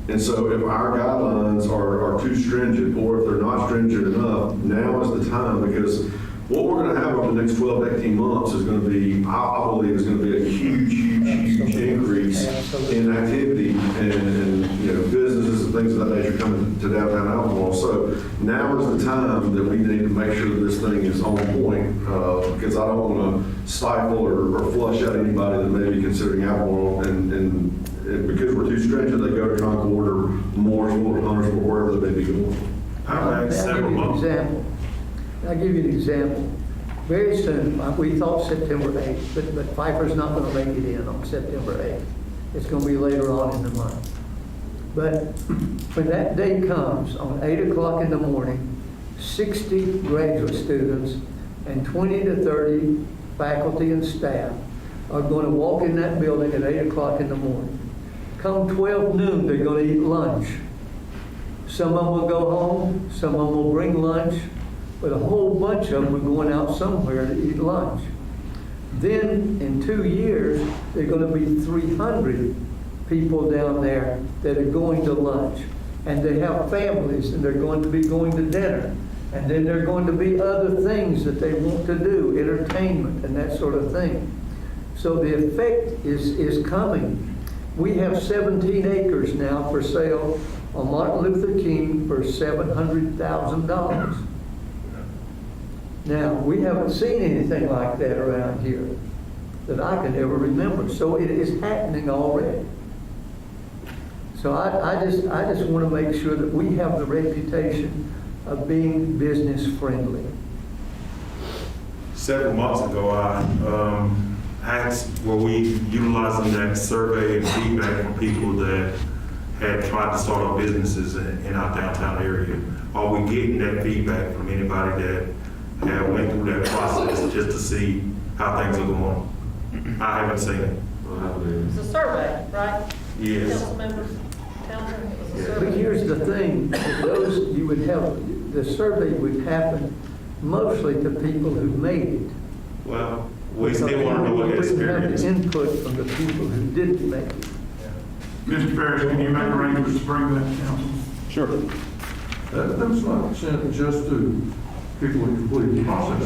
[SPEAKER 13] And so if our guidelines are too stringent, or if they're not stringent enough, now is the time, because what we're going to have over the next 12 to 18 months is going to be, I believe, is going to be a huge increase in activity and businesses and things of that nature coming to downtown Albemarle. So now is the time that we need to make sure that this thing is on point, because I don't want to stifle or flush out anybody that may be considering Albemarle, and because we're too stringent, they go to Concord or Mooresville or Huntersville, wherever they may be going.
[SPEAKER 16] I'll give you an example. Very soon, we thought September 8th, but Pfeiffer's not going to make it in on September 8th. It's going to be later on in the month. But when that day comes, on 8 o'clock in the morning, 60 graduate students and 20 to 30 faculty and staff are going to walk in that building at 8 o'clock in the morning. Come 12 noon, they're going to eat lunch. Some of them will go home, some of them will bring lunch, but a whole bunch of them are going out somewhere to eat lunch. Then, in 2 years, there are going to be 300 people down there that are going to lunch. And they have families, and they're going to be going to dinner. And then there are going to be other things that they want to do, entertainment and that sort of thing. So the effect is coming. We have 17 acres now for sale on Martin Luther King for $700,000. Now, we haven't seen anything like that around here that I can ever remember. So it is happening already. So I just want to make sure that we have the reputation of being business friendly.
[SPEAKER 3] Several months ago, I we utilizing that survey and feedback from people that had tried to start up businesses in our downtown area. Are we getting that feedback from anybody that have went through that process just to see how things are going? I haven't seen it.
[SPEAKER 18] It's a survey, right?
[SPEAKER 3] Yes.
[SPEAKER 18] Council members, Townsend, it was a
[SPEAKER 16] But
[SPEAKER 18] survey.
[SPEAKER 16] here's the thing, those you would have, the survey would happen mostly to people who made it.
[SPEAKER 3] Well, we still want to know what the experience.
[SPEAKER 16] We wouldn't have the input from the people who didn't make it.
[SPEAKER 1] Mr. Ferris, can you make arrangements to bring that to council?
[SPEAKER 17] Sure.
[SPEAKER 13] That's not sent just to people who complete the process.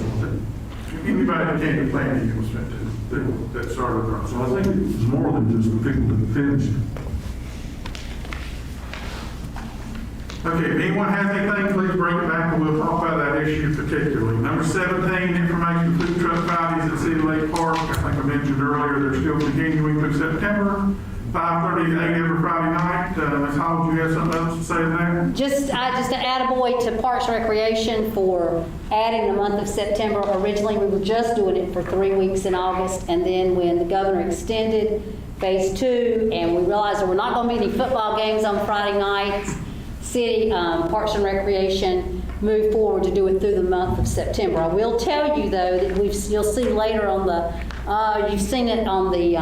[SPEAKER 1] Anybody that can't be planning, you was meant to, that started the process.
[SPEAKER 13] So I think it's more than just the people that finish.
[SPEAKER 1] Okay, if anyone has anything, please bring it back and we'll talk about that issue particularly. Number 17, information food truck parties at City Lake Park. I think I mentioned earlier, they're still continuing through September, 5:30 to 8 every Friday night. Ms. Hall, do you have something else to say there?
[SPEAKER 8] Just to add a boy to Parks and Recreation for adding the month of September. Originally, we were just doing it for 3 weeks in August, and then when the governor extended phase 2, and we realized there were not going to be any football games on Friday nights, City Parks and Recreation move forward to do it through the month of September. I will tell you, though, that you'll see later on you've seen it on the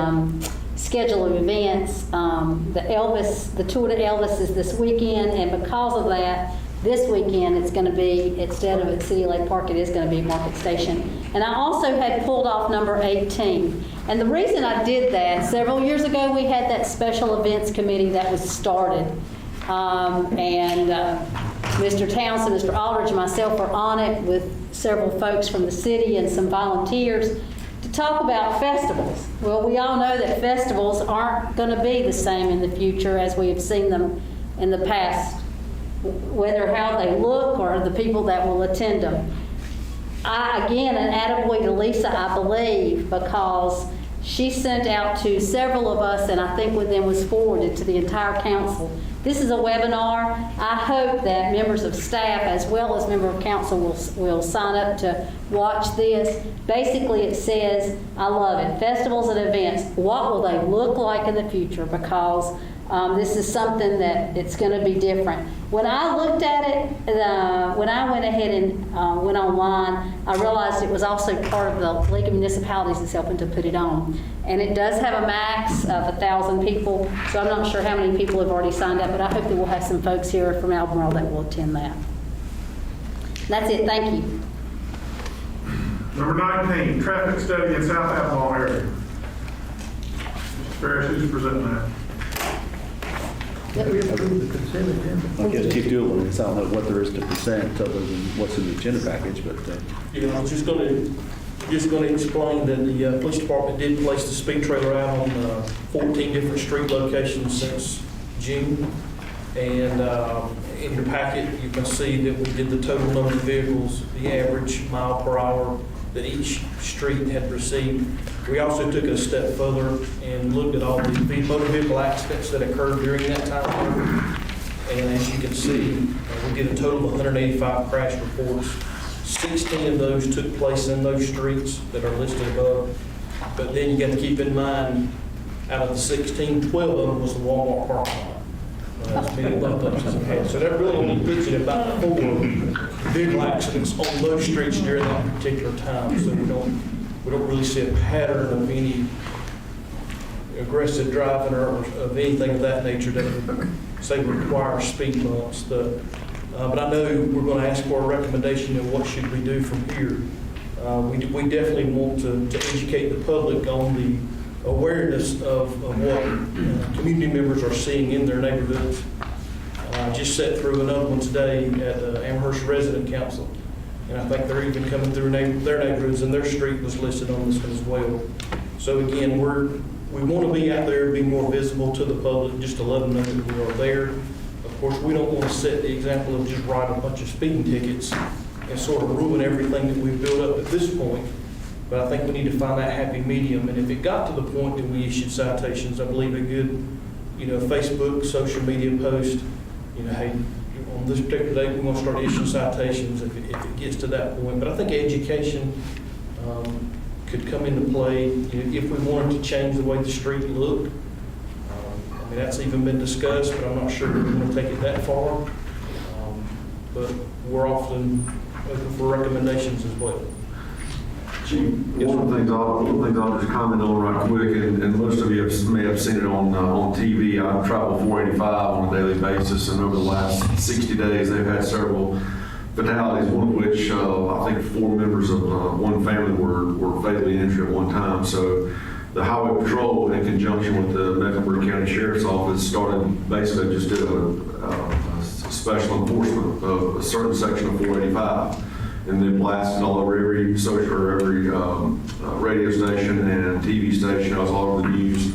[SPEAKER 8] schedule of events. The tour to Elvis is this weekend, and because of that, this weekend it's going to be, instead of at City Lake Park, it is going to be at Market Station. And I also had pulled off number 18. And the reason I did that, several years ago we had that special events committee that was started. Mr. Townsend, Mr. Aldridge, and myself were on it with several folks from the city and some volunteers to talk about festivals. Well, we all know that festivals aren't going to be the same in the future as we have seen them in the past, whether how they look or the people that will attend them. Again, an attaboy to Lisa, I believe, because she sent out to several of us, and I think with them was forwarded to the entire council. This is a webinar. I hope that members of staff as well as members of council will sign up to watch this. Basically, it says, I love it, festivals and events, what will they look like in the future? Because this is something that it's going to be different. When I looked at it, when I went ahead and went online, I realized it was also part of the League of Municipalities that's helping to put it on. And it does have a max of 1,000 people, so I'm not sure how many people have already signed up, but I hope that we'll have some folks here from Albemarle that will attend that. That's it. Thank you.
[SPEAKER 1] Number 19, traffic study in South Albemarle area. Mr. Ferris, who's presenting that?
[SPEAKER 16] We approved the consent agenda.
[SPEAKER 17] I guess Chief Doolin, I don't know what there is to present other than what's in the agenda package, but.
[SPEAKER 2] Yeah, I was just going to explain that the police department did place the speed trailer out on 14 different street locations since June. And in your packet, you can see that we did the total number of vehicles, the average mile per hour that each street had received. We also took it a step further and looked at all the motor vehicle accidents that occurred during that time. And as you can see, we did a total of 185 crash reports. 16 of those took place in those streets that are listed above. But then you got to keep in mind, out of the 16, 12 of them was the Walmart parking lot. As many bump-ups as it had. So that really only puts you at about 4 vehicle accidents on those streets during that particular time. So we don't really see a pattern of any aggressive driving or of anything of that nature that would say require speed bumps. But I know we're going to ask for a recommendation of what should we do from here. We definitely want to educate the public on the awareness of what community members are seeing in their neighborhoods. I just sat through another one today at Amherst Resident Council, and I think they're even coming through their neighborhoods, and their street was listed on this one as well. So again, we want to be out there, be more visible to the public, just to let them know that we are there. Of course, we don't want to set the example of just write a bunch of speeding tickets and sort of ruin everything that we've built up at this point. But I think we need to find that happy medium. And if it got to the point that we issued citations, I believe a good, Facebook, social media post, hey, on this particular day, we're going to start issuing citations if it gets to that point. But I think education could come into play if we wanted to change the way the street looked. That's even been discussed, but I'm not sure we're going to take it that far. But we're often open for recommendations as well.
[SPEAKER 13] One of the things I'll just comment on right quick, and most of you may have seen it on TV. I travel 485 on a daily basis, and over the last 60 days, they've had several fatalities, one of which I think 4 members of one family were fatally injured at one time. So the Highway Patrol, in conjunction with the Mecklenburg County Sheriff's Office, just did a special enforcement of a certain section of 485. And then blasted all over every radio station and TV station. I was all over the news.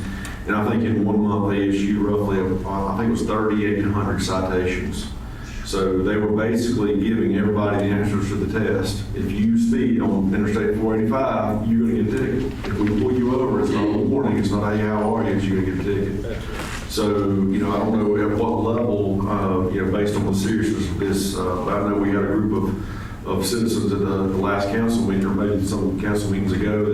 [SPEAKER 13] And I think in 1 month they issued roughly, I think it was 3,800 citations. So they were basically giving everybody the answers to the test. If you speed on Interstate 485, you're going to get a ticket. If we pull you over, it's not a warning. It's not, hey, how are you? It's you're going to get a ticket. So, I don't know at what level, based on the seriousness of this, I know we had a group of citizens at the last council meeting, or maybe some council meetings ago,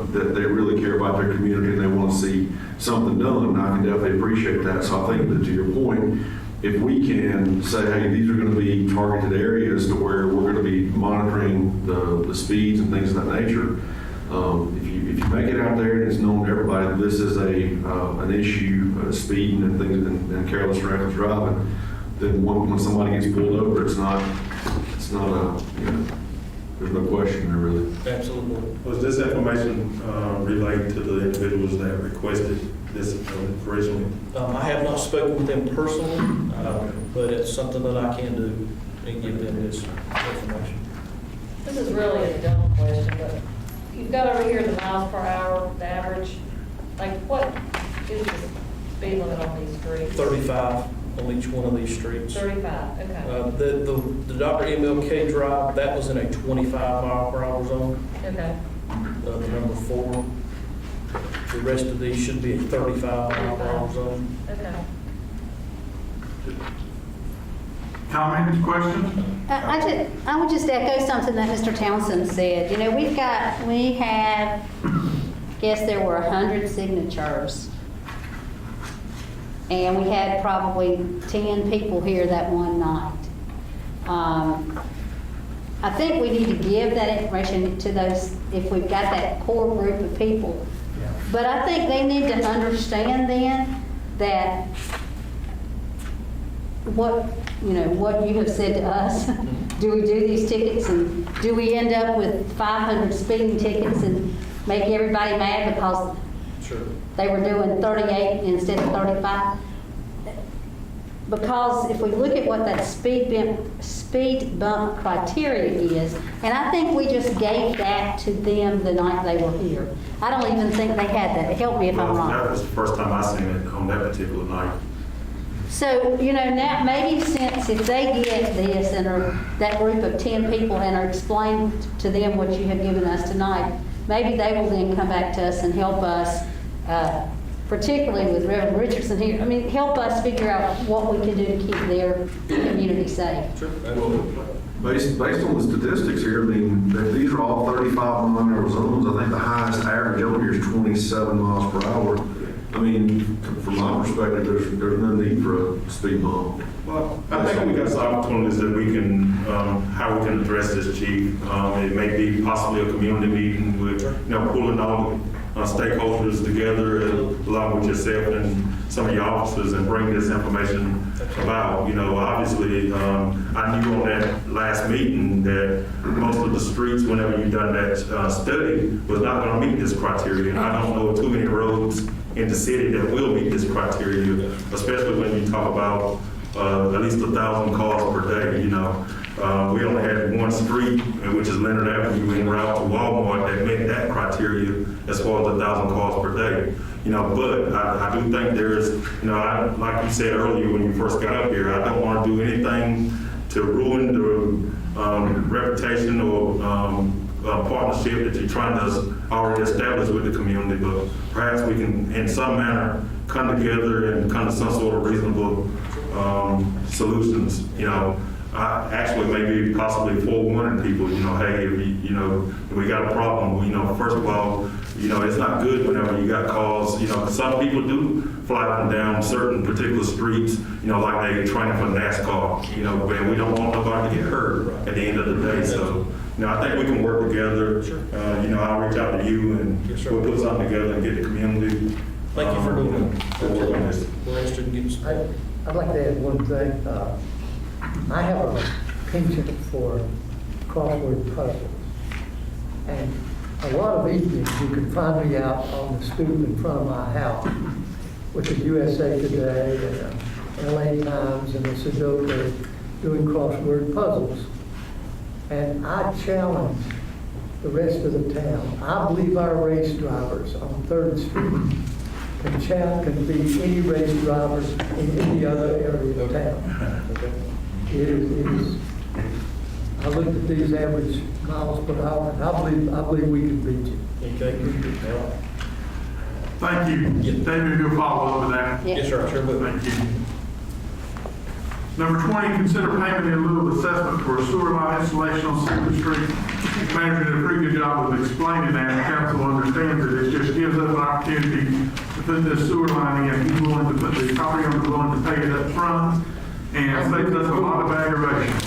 [SPEAKER 13] that they really care about their community and they want to see something done, and I can definitely appreciate that. So I think that, to your point, if we can say, hey, these are going to be targeted areas to where we're going to be monitoring the speeds and things of that nature, if you make it out there and it's known to everybody that this is an issue, speeding and things and careless reckless driving, then when somebody gets pulled over, it's not a, there's no question there really.
[SPEAKER 2] Absolutely.
[SPEAKER 3] Was this information relayed to the individuals that requested this originally?
[SPEAKER 2] I have not spoken with them personally, but it's something that I can do and give them this information.
[SPEAKER 18] This is really a dumb question, but you've got over here the miles per hour, the average. Like, what is the speed limit on these streets?
[SPEAKER 2] 35 on each one of these streets.
[SPEAKER 18] 35, okay.
[SPEAKER 2] The Dr. MLK Drive, that was in a 25 mile per hour zone.
[SPEAKER 18] Okay.
[SPEAKER 2] The number 4. The rest of these should be a 35 mile per hour zone.
[SPEAKER 18] Okay.
[SPEAKER 1] Comments, questions?
[SPEAKER 8] I would just echo something that Mr. Townsend said. You know, we have, guess there were 100 signatures. And we had probably 10 people here that one night. I think we need to give that information to those, if we've got that core group of people. But I think they need to understand then that what you have said to us, do we do these tickets and do we end up with 500 speeding tickets and make everybody mad because they were doing 38 instead of 35? Because if we look at what that speed bump criteria is, and I think we just gave that to them the night they were here. I don't even think they had that. Help me if I'm wrong.
[SPEAKER 3] That was the first time I seen it on that particular night.
[SPEAKER 8] So, now maybe since if they get this and are that group of 10 people and are explained to them what you have given us tonight, maybe they will then come back to us and help us, particularly with Reverend Richardson here, help us figure out what we can do to keep their community safe.
[SPEAKER 2] Sure.
[SPEAKER 13] Based on the statistics here, these are all 35 mile an hour zones. I think the highest average over here is 27 miles per hour. From my perspective, there's no need for a speed bump.
[SPEAKER 3] Well, I think we got some opportunities that we can, how we can address this, Chief. It may be possibly a community meeting with, pulling all the stakeholders together, along with yourself and some of your officers, and bring this information about. Obviously, I knew on that last meeting that most of the streets, whenever you've done that study, was not going to meet this criteria. I don't know too many roads in the city that will meet this criteria, especially when you talk about at least 1,000 cars per day. We only had one street, which is Leonard Avenue, en route to Walmart, that met that criteria as far as 1,000 cars per day. But I do think there's, like you said earlier when you first got up here, I don't want to do anything to ruin the reputation or partnership that you're trying to already establish with the community. But perhaps we can, in some manner, come together and come to some sort of reasonable solutions. Actually maybe possibly forewarning people, hey, if we got a problem, first of all, it's not good whenever you got calls, some people do fly up and down certain particular streets, like they training for NASCAR, but we don't want nobody to get hurt at the end of the day. So, I think we can work together. I'll reach out to you and we'll put something together and get the community.
[SPEAKER 2] Thank you for doing that.
[SPEAKER 3] Work on this.
[SPEAKER 2] We're interested in getting some.
[SPEAKER 16] I'd like to add one thing. I have a penchant for crossword puzzles. And a lot of evenings you can find me out on the stoop in front of my house with the USA Today and LA Times and the Sudoku doing crossword puzzles. And I challenge the rest of the town. I believe our race drivers on 3rd Street can be any race drivers in any other area of town. It is. I looked at these average miles per hour, and I believe we can beat you.
[SPEAKER 2] Okay.
[SPEAKER 1] Thank you. David, you'll follow up with that?
[SPEAKER 8] Yeah.
[SPEAKER 2] Yes, sir. Sure will.
[SPEAKER 1] Thank you. Number 20, consider payment in lieu of assessment for a sewer line installation on Secret Street. Manager did a pretty good job of explaining that, and council understands it. It just gives us an opportunity to put this sewer line in. He's willing to put the property owner willing to pay it up front, and saves us a lot of aggravation.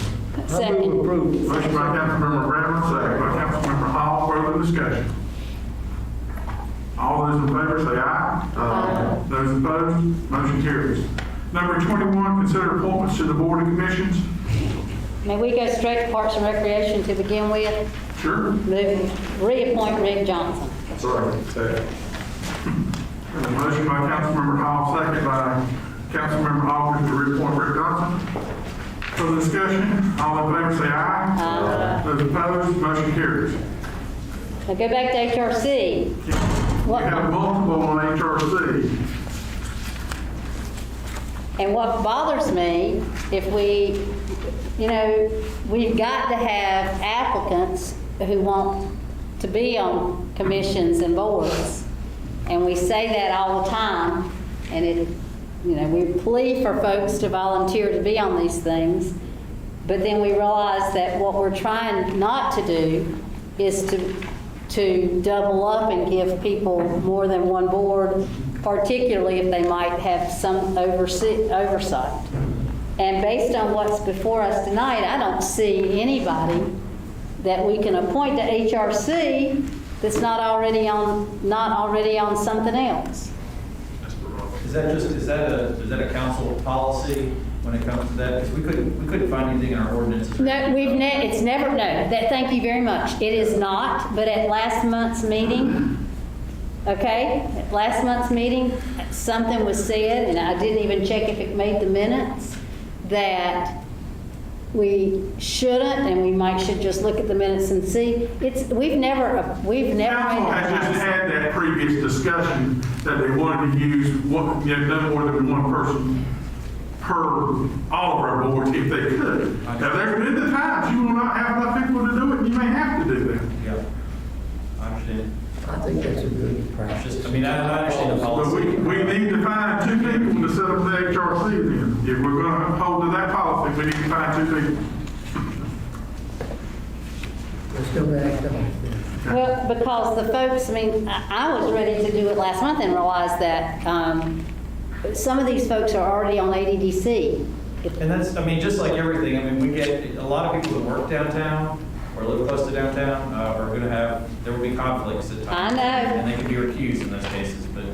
[SPEAKER 8] Second.
[SPEAKER 1] Motion by Councilmember Brown, second by Councilmember Hall. Further discussion. All those in favor say aye. Aye. Those opposed, motion carries. Number 21, consider appointments to the board and commissions.
[SPEAKER 8] May we go straight to Parks and Recreation to begin with?
[SPEAKER 1] Sure.
[SPEAKER 8] Reappoint Rick Johnson.
[SPEAKER 3] Sorry. Second.
[SPEAKER 1] A motion by Councilmember Hall, second by Councilmember Aldridge to reappoint Rick Johnson. For the discussion, all in favor say aye.
[SPEAKER 8] Aye.
[SPEAKER 1] Those opposed, motion carries.
[SPEAKER 8] Now go back to HRC.
[SPEAKER 1] We have multiple on HRC.
[SPEAKER 8] And what bothers me, if we, we've got to have applicants who want to be on commissions and boards. And we say that all the time, and we plea for folks to volunteer to be on these things. But then we realize that what we're trying not to do is to double up and give people more than one board, particularly if they might have some oversight. And based on what's before us tonight, I don't see anybody that we can appoint to HRC that's not already on something else.
[SPEAKER 5] Is that a council policy when it comes to that? Because we couldn't find anything in our ordinances.
[SPEAKER 8] No, it's never, no, thank you very much. It is not, but at last month's meeting, at last month's meeting, something was said, and I didn't even check if it made the minutes, that we shouldn't, and we should just look at the minutes and see. We've never
[SPEAKER 1] Council
[SPEAKER 8] made
[SPEAKER 1] has just had that previous discussion that they wanted to use no more than one person per all of our boards if they could. Now, there's been the times you will not have enough people to do it, you may have to do that.
[SPEAKER 5] Yeah, I understand.
[SPEAKER 16] I think that's a good practice.
[SPEAKER 5] I understand the
[SPEAKER 1] But
[SPEAKER 5] policy.
[SPEAKER 1] we need to find two people to set up the HRC then. If we're going to hold to that policy, we need to find two people.
[SPEAKER 16] Let's go back on it.
[SPEAKER 8] Well, because the folks, I was ready to do it last month and realized that some of these folks are already on ADDC.
[SPEAKER 5] And that's, just like everything, we get a lot of people that work downtown or live close to downtown are going to there will be conflicts at times.
[SPEAKER 8] I know.
[SPEAKER 5] And they can be recused in those cases, but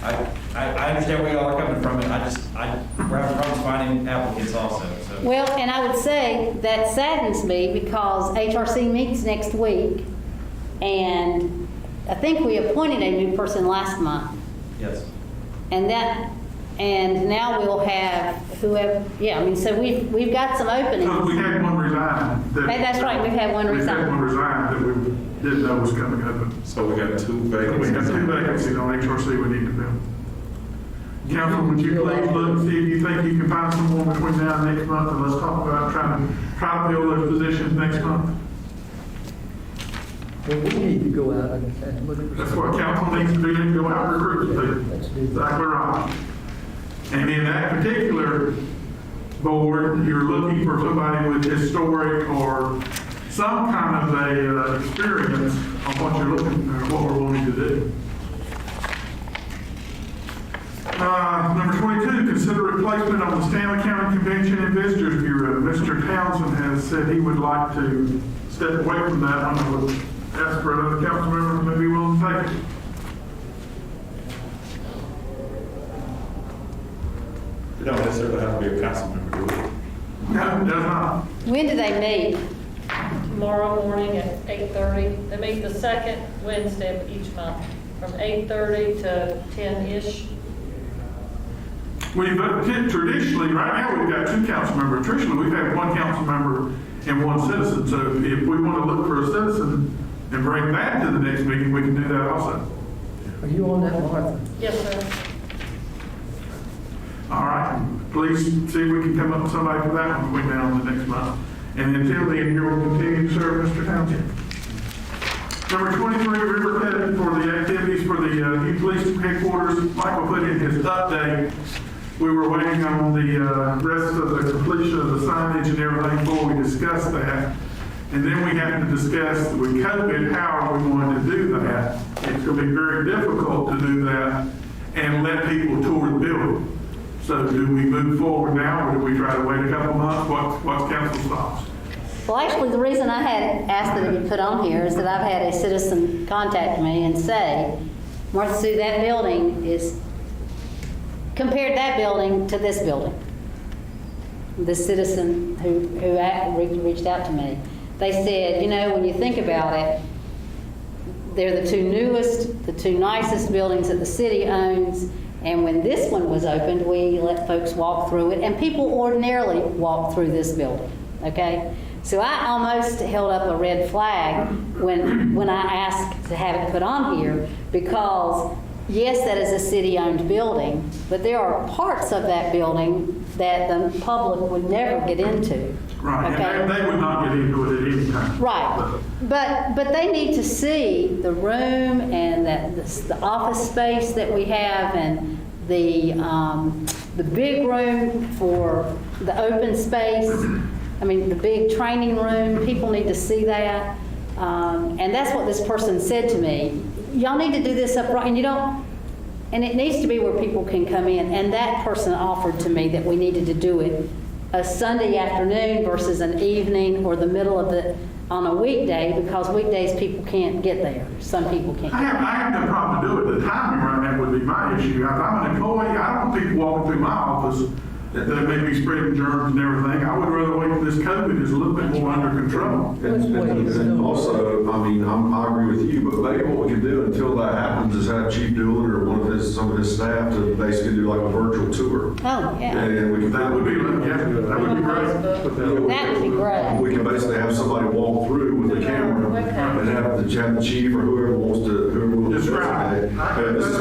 [SPEAKER 5] I understand where you all are coming from, and we're having problems finding applicants also, so.
[SPEAKER 8] Well, and I would say that saddens me because HRC meets next week, and I think we appointed a new person last month.
[SPEAKER 5] Yes.
[SPEAKER 8] And now we'll have whoever, so we've got some openings.
[SPEAKER 1] No, we had one resign.
[SPEAKER 8] That's right, we've had one
[SPEAKER 1] We had one
[SPEAKER 8] resign.
[SPEAKER 1] resign that we didn't know was coming up.
[SPEAKER 3] So we got two
[SPEAKER 1] We
[SPEAKER 3] vacancies.
[SPEAKER 1] have two vacancies on HRC we need to fill. Council, would you please look and see if you think you can find someone between now and next month, and let's talk about trying to fill those positions next month.
[SPEAKER 16] Well, we need to go out and look at.
[SPEAKER 1] That's what council needs to do, to go out and recruit people.
[SPEAKER 16] Let's do that.
[SPEAKER 1] Exactly right. And in that particular board, you're looking for somebody with historic or some kind of a experience on what you're looking, or what we're wanting to do. Number 22, consider replacement on the Stanley County Convention and Visitors Bureau. Mr. Townsend has said he would like to step away from that one. I would ask for another council member who may be willing to take it.
[SPEAKER 3] You don't necessarily have to be a council member, do it.
[SPEAKER 1] No, it does not.
[SPEAKER 8] When do they meet?
[SPEAKER 18] Tomorrow morning at 8:30. They meet the second Wednesday of each month, from 8:30 to 10-ish.
[SPEAKER 1] We've traditionally, right now, we've got two council members. Traditionally, we've had one council member and one citizen. So if we want to look for a citizen and bring that to the next meeting, we can do that also.
[SPEAKER 16] Are you on that, Martha?
[SPEAKER 18] Yes, sir.
[SPEAKER 1] All right. Please see if we can come up with somebody for that one between now and the next month. And until then, here we'll continue to serve Mr. Townsend. Number 23, River Paving for the activities for the new police headquarters. Michael put in his update We were waiting on the rest of the completion of the signage and everything before we discussed that. And then we had to discuss with COVID, how are we going to do that? It's going to be very difficult to do that and let people tour the building. So do we move forward now, or do we try to wait a couple months? What's council's thoughts?
[SPEAKER 8] Well, actually, the reason I had asked that it be put on here is that I've had a citizen contact me and say, Martha Sue, that building is, compared that building to this building. This citizen who reached out to me, they said, you know, when you think about it, they're the two newest, the two nicest buildings that the city owns. And when this one was opened, we let folks walk through it, and people ordinarily walk through this building, okay? So I almost held up a red flag when I asked to have it put on here, because yes, that is a city-owned building, but there are parts of that building that the public would never get into.
[SPEAKER 1] Right,
[SPEAKER 8] okay?
[SPEAKER 1] and they would not get into it at any time.
[SPEAKER 8] Right, but they need to see the room and the office space that we have, and the big room for the open space. I mean, the big training room. People need to see that, and that's what this person said to me. Y'all need to do this upright, and you don't. And it needs to be where people can come in. And that person offered to me that we needed to do it a Sunday afternoon versus an evening or the middle of the, on a weekday, because weekdays people can't get there. Some people can't.
[SPEAKER 1] I have no problem to do it. The timing around that would be my issue. If I'm an employee, I don't want people walking through my office that may be spreading germs and everything. I would rather wait till this COVID is a little bit more under control.
[SPEAKER 13] And also, I mean, I agree with you, but maybe what we can do until that happens is have Chief Doolin or some of his staff to basically do like a virtual tour.
[SPEAKER 8] Oh, yeah.
[SPEAKER 13] And we can.
[SPEAKER 1] That would be great.
[SPEAKER 8] That would be great.
[SPEAKER 13] We can basically have somebody walk through with a camera and have the chief or whoever wants to
[SPEAKER 1] Describe.
[SPEAKER 13] hey, this is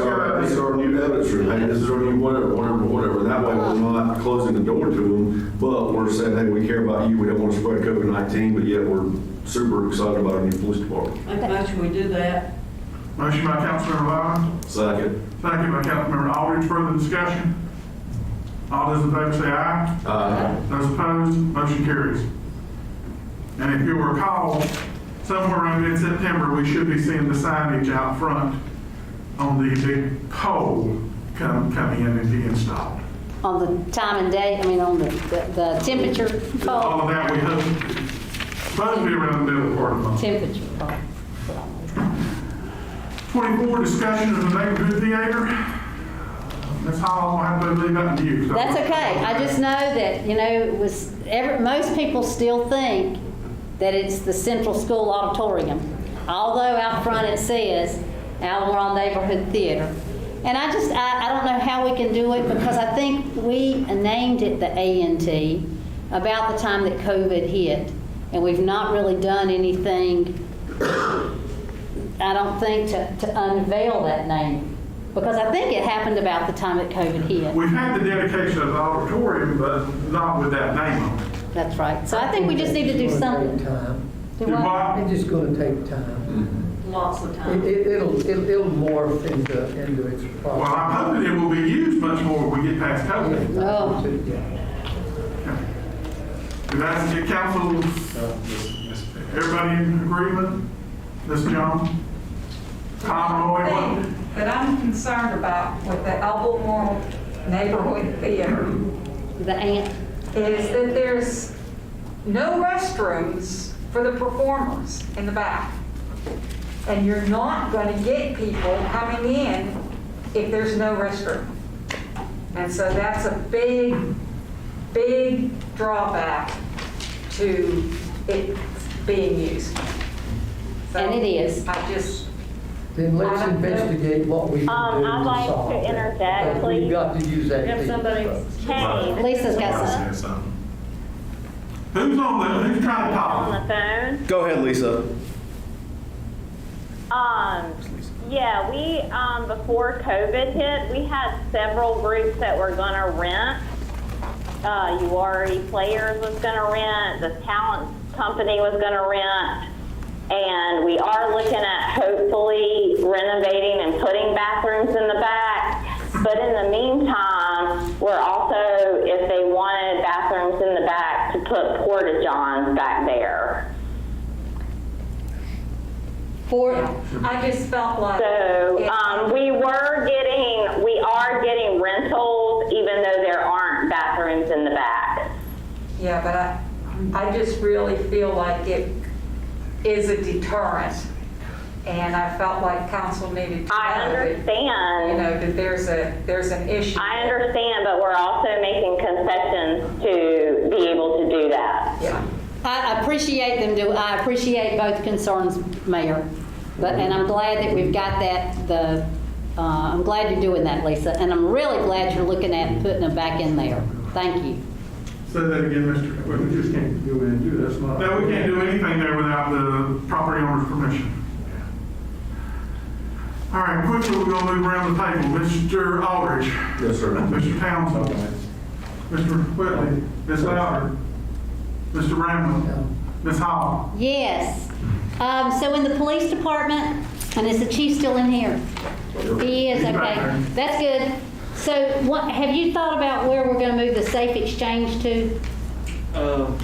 [SPEAKER 13] our new evidence room. Hey, this is our new whatever. That way we're not closing the door to them, but we're saying, hey, we care about you. We don't want to spread COVID-19, but yet we're super excited about our new police department.
[SPEAKER 7] Make a motion, we do that.
[SPEAKER 1] Motion by Councilmember Lowe.
[SPEAKER 13] Second.
[SPEAKER 1] Second by Councilmember Aldridge. Further discussion? All those in favor say aye.
[SPEAKER 13] Aye.
[SPEAKER 1] Those opposed, motion carries. And if you recall, somewhere around mid-September, we should be seeing the signage out front on the big pole come in and be installed.
[SPEAKER 8] On the time and day, I mean, on the temperature pole.
[SPEAKER 1] All of that we hope, supposed to be around the middle part of the month.
[SPEAKER 8] Temperature pole.
[SPEAKER 1] 24, discussion of the neighborhood theater. Ms. Hall, I'll have to leave that to you.
[SPEAKER 8] That's okay. I just know that, you know, it was, most people still think that it's the Central School Auditorium, although out front it says Albemarle Neighborhood Theater. And I don't know how we can do it, because I think we named it the A&T about the time that COVID hit, and we've not really done anything, I don't think, to unveil that name, because I think it happened about the time that COVID hit.
[SPEAKER 1] We've had the dedication of the auditorium, but not with that name on it.
[SPEAKER 8] That's right. So I think we just need to do something.
[SPEAKER 1] Do what?
[SPEAKER 16] It's just going to take time.
[SPEAKER 7] Lots of time.
[SPEAKER 16] It'll morph into its process.
[SPEAKER 1] Well, I'm hoping it will be used much more when we get past COVID.
[SPEAKER 8] Oh.
[SPEAKER 1] That's the council, everybody in agreement? Ms. Jones? Tom, Roy, what?
[SPEAKER 15] thing that I'm concerned about with the Albemarle Neighborhood Theater
[SPEAKER 8] The ant.
[SPEAKER 15] is that there's no restrooms for the performers in the back. And you're not going to get people coming in if there's no restroom. And so that's a big, big drawback to it being used. So
[SPEAKER 8] And it is.
[SPEAKER 15] I just,
[SPEAKER 16] Then let's investigate what we can do
[SPEAKER 4] I'd like
[SPEAKER 16] to solve
[SPEAKER 4] to
[SPEAKER 16] that.
[SPEAKER 4] interject,
[SPEAKER 16] But
[SPEAKER 4] please.
[SPEAKER 16] We've got to use that.
[SPEAKER 4] If
[SPEAKER 16] theater
[SPEAKER 4] somebody's
[SPEAKER 16] first.
[SPEAKER 4] changed
[SPEAKER 8] Lisa's got some.
[SPEAKER 1] Who's trying to
[SPEAKER 4] on
[SPEAKER 1] talk?
[SPEAKER 4] the phone.
[SPEAKER 17] Go ahead, Lisa.
[SPEAKER 4] Yeah, we, before COVID hit, we had several groups that were gonna rent. URE Players was gonna rent, the talent company was gonna rent, and we are looking at hopefully renovating and putting bathrooms in the back. But in the meantime, were also, if they wanted bathrooms in the back, to put porta-johns back there.
[SPEAKER 15] I just felt like.
[SPEAKER 4] So, we are getting rentals, even though there aren't bathrooms in the back.
[SPEAKER 15] Yeah, but I just really feel like it is a deterrent. And I felt like council needed to know
[SPEAKER 4] understand.
[SPEAKER 15] that there's an issue.
[SPEAKER 4] I understand, but we're also making concessions to be able to do that.
[SPEAKER 15] Yeah.
[SPEAKER 8] I appreciate them I appreciate both concerns, Mayor. And I'm glad that we've got that, I'm glad you're doing that, Lisa. And I'm really glad you're looking at putting them back in there. Thank you.
[SPEAKER 1] Say that again, Mr.
[SPEAKER 19] Well, we just can't go in and do that. That's not.
[SPEAKER 1] No, we can't do anything there without the property owner's permission. All right, quickly, we're gonna move around the table. Mr. Aldridge.
[SPEAKER 19] Yes, sir.
[SPEAKER 1] Mr. Townsend. Mr. Whitley. Ms. Louder. Mr. Ramlin. Ms. Hall.
[SPEAKER 8] Yes. So in the police department, and is the chief still in here? He is, okay. That's good. So have you thought about where we're going to move the safe exchange to?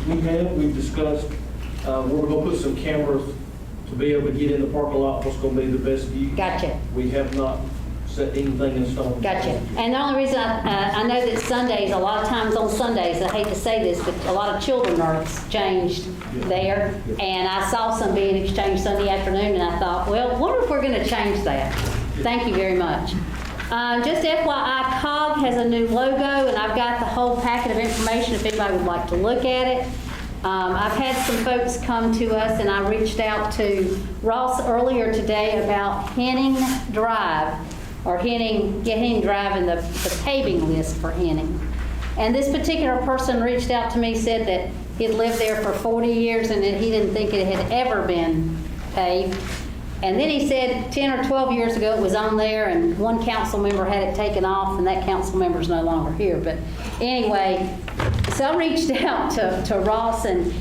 [SPEAKER 2] We've discussed where we're going to put some cameras to be able to get in the parking lot, what's going to be the best view.
[SPEAKER 8] Gotcha.
[SPEAKER 2] We have not set anything in stone.
[SPEAKER 8] Gotcha. And the only reason I know that Sundays, a lot of times on Sundays, I hate to say this, but a lot of children are exchanged there. And I saw some being exchanged Sunday afternoon, and I thought, well, wonder if we're going to change that. Thank you very much. Just FYI, COG has a new logo, and I've got the whole packet of information if anybody would like to look at it. I've had some folks come to us, and I reached out to Ross earlier today about Henning Drive, or Henning Drive and the paving list for Henning. And this particular person reached out to me, said that he'd lived there for 40 years and that he didn't think it had ever been paved. And then he said 10 or 12 years ago it was on there and one council member had it taken off and that council member's no longer here. But anyway, so I reached out to Ross and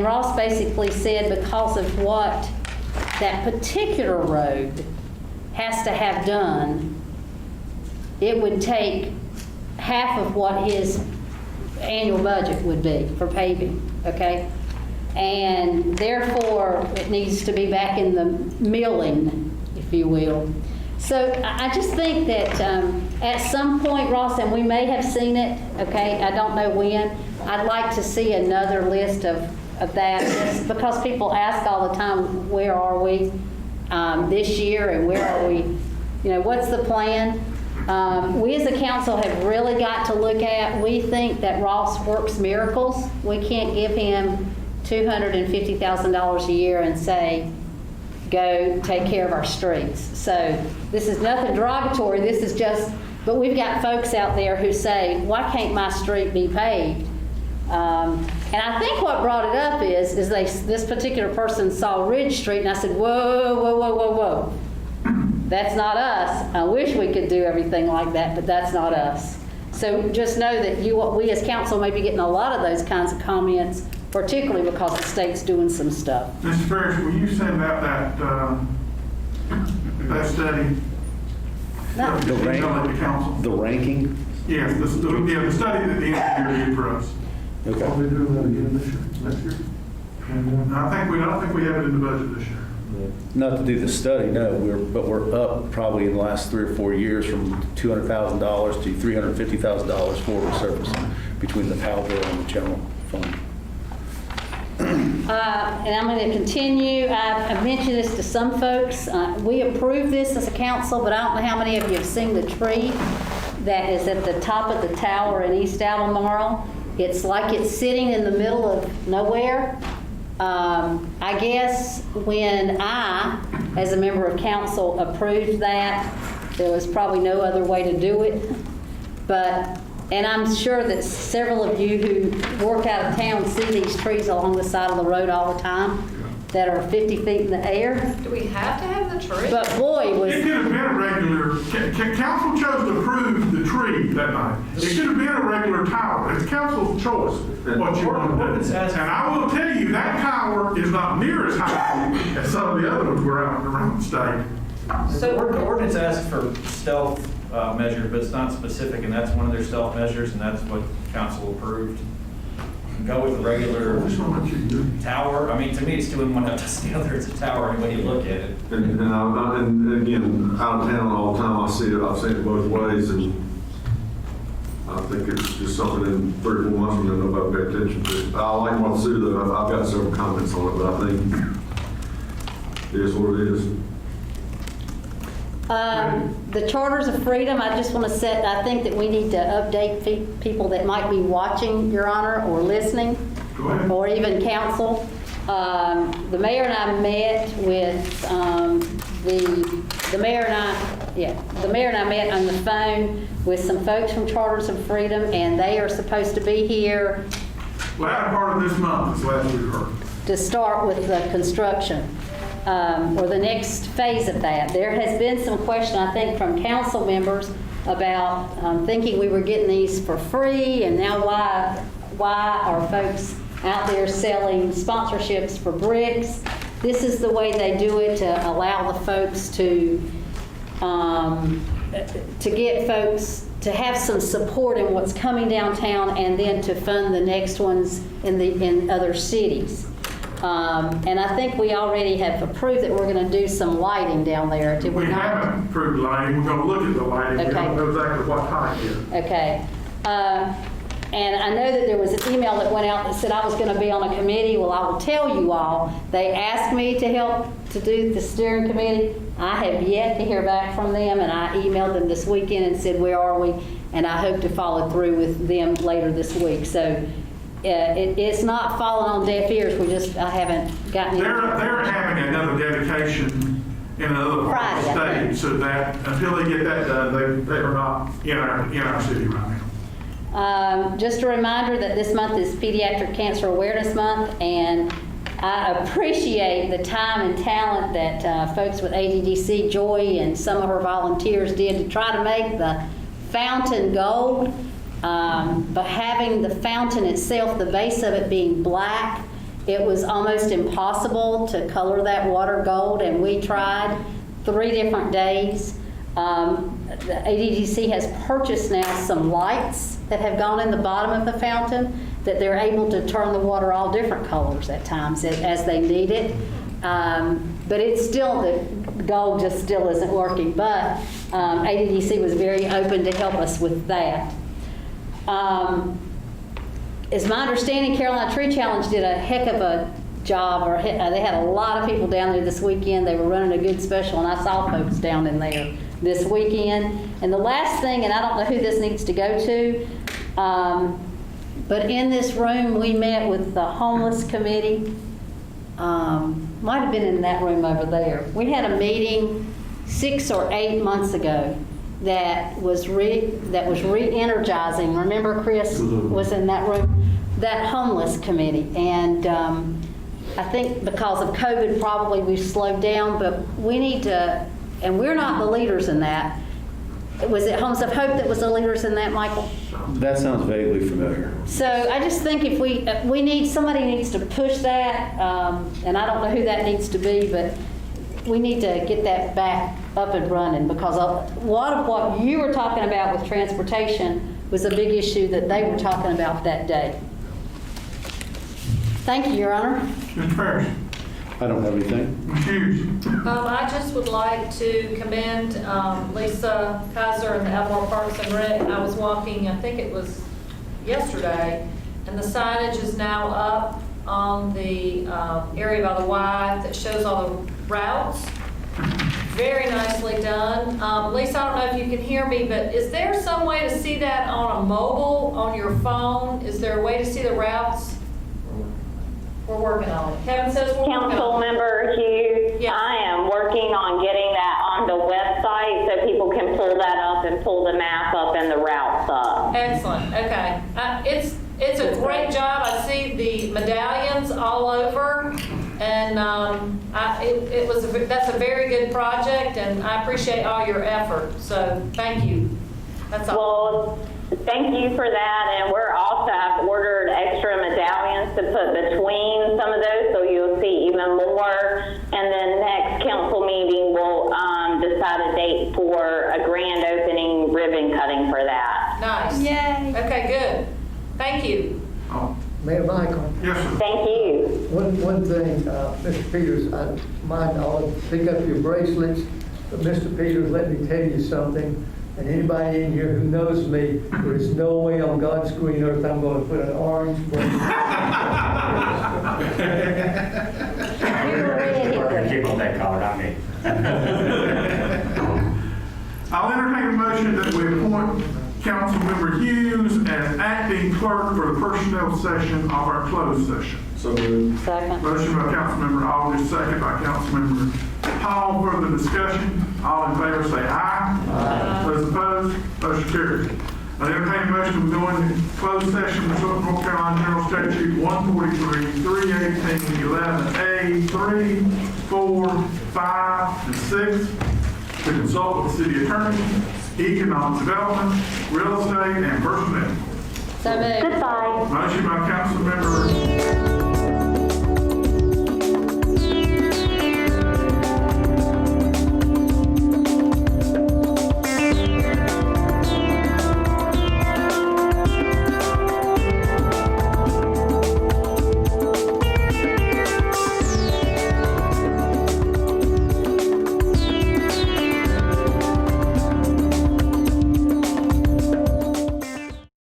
[SPEAKER 8] Ross basically said because of what that particular road has to have done, it would take half of what his annual budget would be for paving, okay? And therefore, it needs to be back in the milling, if you will. So I just think that at some point, Ross, and we may have seen it, okay, I don't know when, I'd like to see another list of that, just because people ask all the time, where are we this year and where are we, you know, what's the plan? We as a council have really got to look at, we think that Ross works miracles. We can't give him $250,000 a year and say, go take care of our streets. So this is nothing derogatory, this is just, but we've got folks out there who say, why can't my street be paved? And I think what brought it up is this particular person saw Ridge Street and I said, whoa, whoa, whoa, whoa, whoa. That's not us. I wish we could do everything like that, but that's not us. So just know that we as council may be getting a lot of those kinds of comments, particularly because the state's doing some stuff.
[SPEAKER 1] Mr. Ferris, will you send out that study?
[SPEAKER 17] No.
[SPEAKER 1] The council.
[SPEAKER 17] The ranking?
[SPEAKER 1] Yes, the study that the engineer did for us.
[SPEAKER 17] Okay.
[SPEAKER 19] Are we doing that again this year, next year?
[SPEAKER 1] I don't think we have it in the budget this year.
[SPEAKER 17] Not to do the study, no, but we're up probably in the last 3 or 4 years from $200,000 to $350,000 for resurfacing between the PAL bill and the general fund.
[SPEAKER 8] And I'm going to continue. I've mentioned this to some folks. We approved this as a council, but I don't know how many of you have seen the tree that is at the top of the tower in East Albemarle. It's like it's sitting in the middle of nowhere. I guess when I, as a member of council, approved that, there was probably no other way to do it. And I'm sure that several of you who work out of town see these trees along the side of the road all the time that are 50 feet in the air.
[SPEAKER 18] Do we have to have the tree?
[SPEAKER 8] But boy, was...
[SPEAKER 1] It could have been a regular, council chose to approve the tree that night. It could have been a regular tower. It's council's choice what you want to do. And I will tell you, that tower is not near as high as some of the other ones we're out around the state.
[SPEAKER 5] So the ordinance asks for stealth measures, but it's not specific, and that's one of their stealth measures, and that's what council approved. Go with the regular tower. I mean, to me, it's 2 in 1, half dozen the other. It's a tower, any way you look at it.
[SPEAKER 13] And again, out of town all the time, I see it, I've seen it both ways, and I think it's just something in 3 or 4 months from now nobody pay attention to. I like what Sue, though. I've got several comments on it, but I think it is what it is.
[SPEAKER 8] The Charters of Freedom, I just want to set, I think that we need to update people that might be watching, Your Honor, or listening, or even council. The mayor and I met with the mayor and I met on the phone with some folks from Charters of Freedom, and they are supposed to be here.
[SPEAKER 1] Latter part of this month is last we heard.
[SPEAKER 8] To start with the construction. Or the next phase of that. There has been some question, I think, from council members about thinking we were getting these for free, and now why are folks out there selling sponsorships for bricks? This is the way they do it to allow the folks to get folks to have some support in what's coming downtown, and then to fund the next ones in other cities. And I think we already have approved that we're going to do some lighting down there. Did we not?
[SPEAKER 1] Haven't approved lighting. We're going to look at the lighting.
[SPEAKER 8] Okay.
[SPEAKER 1] We don't know exactly what type yet.
[SPEAKER 8] Okay. And I know that there was an email that went out that said I was going to be on a committee. Well, I will tell you all, they asked me to help to do the steering committee. I have yet to hear back from them, and I emailed them this weekend and said, where are we? And I hope to follow through with them later this week. So it's not falling on deaf ears. I haven't gotten.
[SPEAKER 1] They're having another dedication in another part of the state, so that until they get that done, they are not in our city right now.
[SPEAKER 8] Just a reminder that this month is Pediatric Cancer Awareness Month, and I appreciate the time and talent that folks with ADDC, Joy, and some of her volunteers did to try to make the fountain gold. But having the fountain itself, the base of it being black, it was almost impossible to color that water gold, and we tried 3 different days. The ADDC has purchased now some lights that have gone in the bottom of the fountain that they're able to turn the water all different colors at times as they need it. But it's still, the gold just still isn't working. But ADDC was very open to help us with that. It's my understanding Carolina Tree Challenge did a heck of a job, they had a lot of people down there this weekend. They were running a good special, and I saw folks down in there this weekend. And the last thing, and I don't know who this needs to go to, but in this room we met with the homeless committee. Might have been in that room over there. We had a meeting 6 or 8 months ago that was re-energizing. Remember, Chris was in that room, that homeless committee. And I think because of COVID, probably we've slowed down, but we need to, and we're not the leaders in that. Was it Homes of Hope that was the leaders in that, Michael?
[SPEAKER 17] That sounds vaguely familiar.
[SPEAKER 8] So I just think if somebody needs to push that, and I don't know who that needs to be, but we need to get that back up and running, because a lot of what you were talking about with transportation was a big issue that they were talking about that day. Thank you, Your Honor.
[SPEAKER 1] Mr. Ferris.
[SPEAKER 17] I don't have anything.
[SPEAKER 18] I just would like to commend Lisa Kaiser and the Albemarle Parks and Rec. I was walking, I think it was yesterday, and the signage is now up on the area by the Y that shows all the routes. Very nicely done. Lisa, I don't know if you can hear me, but is there some way to see that on a mobile, on your phone? Is there a way to see the routes? We're working on it. Kevin says we're working on it.
[SPEAKER 4] Council member Hughes,
[SPEAKER 18] Yes.
[SPEAKER 4] I am working on getting that on the website so people can pull that up and pull the map up and the routes up.
[SPEAKER 18] Excellent. Okay. It's a great job. I see the medallions all over, and that's a very good project, and I appreciate all your effort. So thank you. That's all.
[SPEAKER 4] Well, thank you for that, and we're also have ordered extra medallions to put between some of those, so you'll see even more. And then next council meeting, we'll decide a date for a grand opening
[SPEAKER 18] Thank you.
[SPEAKER 1] Oh,
[SPEAKER 16] Mayor Michael,
[SPEAKER 1] yes, sir.
[SPEAKER 4] Thank you.
[SPEAKER 16] one thing, Mr. Peters, I'll pick up your bracelets, but Mr. Peters, let me tell you something. And anybody in here who knows me, there is no way on God's green earth I'm going to put an orange bracelet.
[SPEAKER 6] Keep on that collar, not me.
[SPEAKER 1] I'll entertain a motion that we appoint Councilmember Hughes as acting clerk for the personnel session of our closed session.
[SPEAKER 13] So moved.
[SPEAKER 8] Second.
[SPEAKER 1] Motion by Councilmember Aldridge, second by Councilmember Hall. Further discussion? All in favor say aye. Aye. Those opposed, motion carries. I entertain a motion to go into closed session pursuant to North Carolina General Statute 143, 318, 11A, 3, 4, 5, and 6 to consult with the city attorney, economic development, real estate, and personnel.
[SPEAKER 8] So moved.
[SPEAKER 4] Goodbye.
[SPEAKER 1] Motion by Councilmember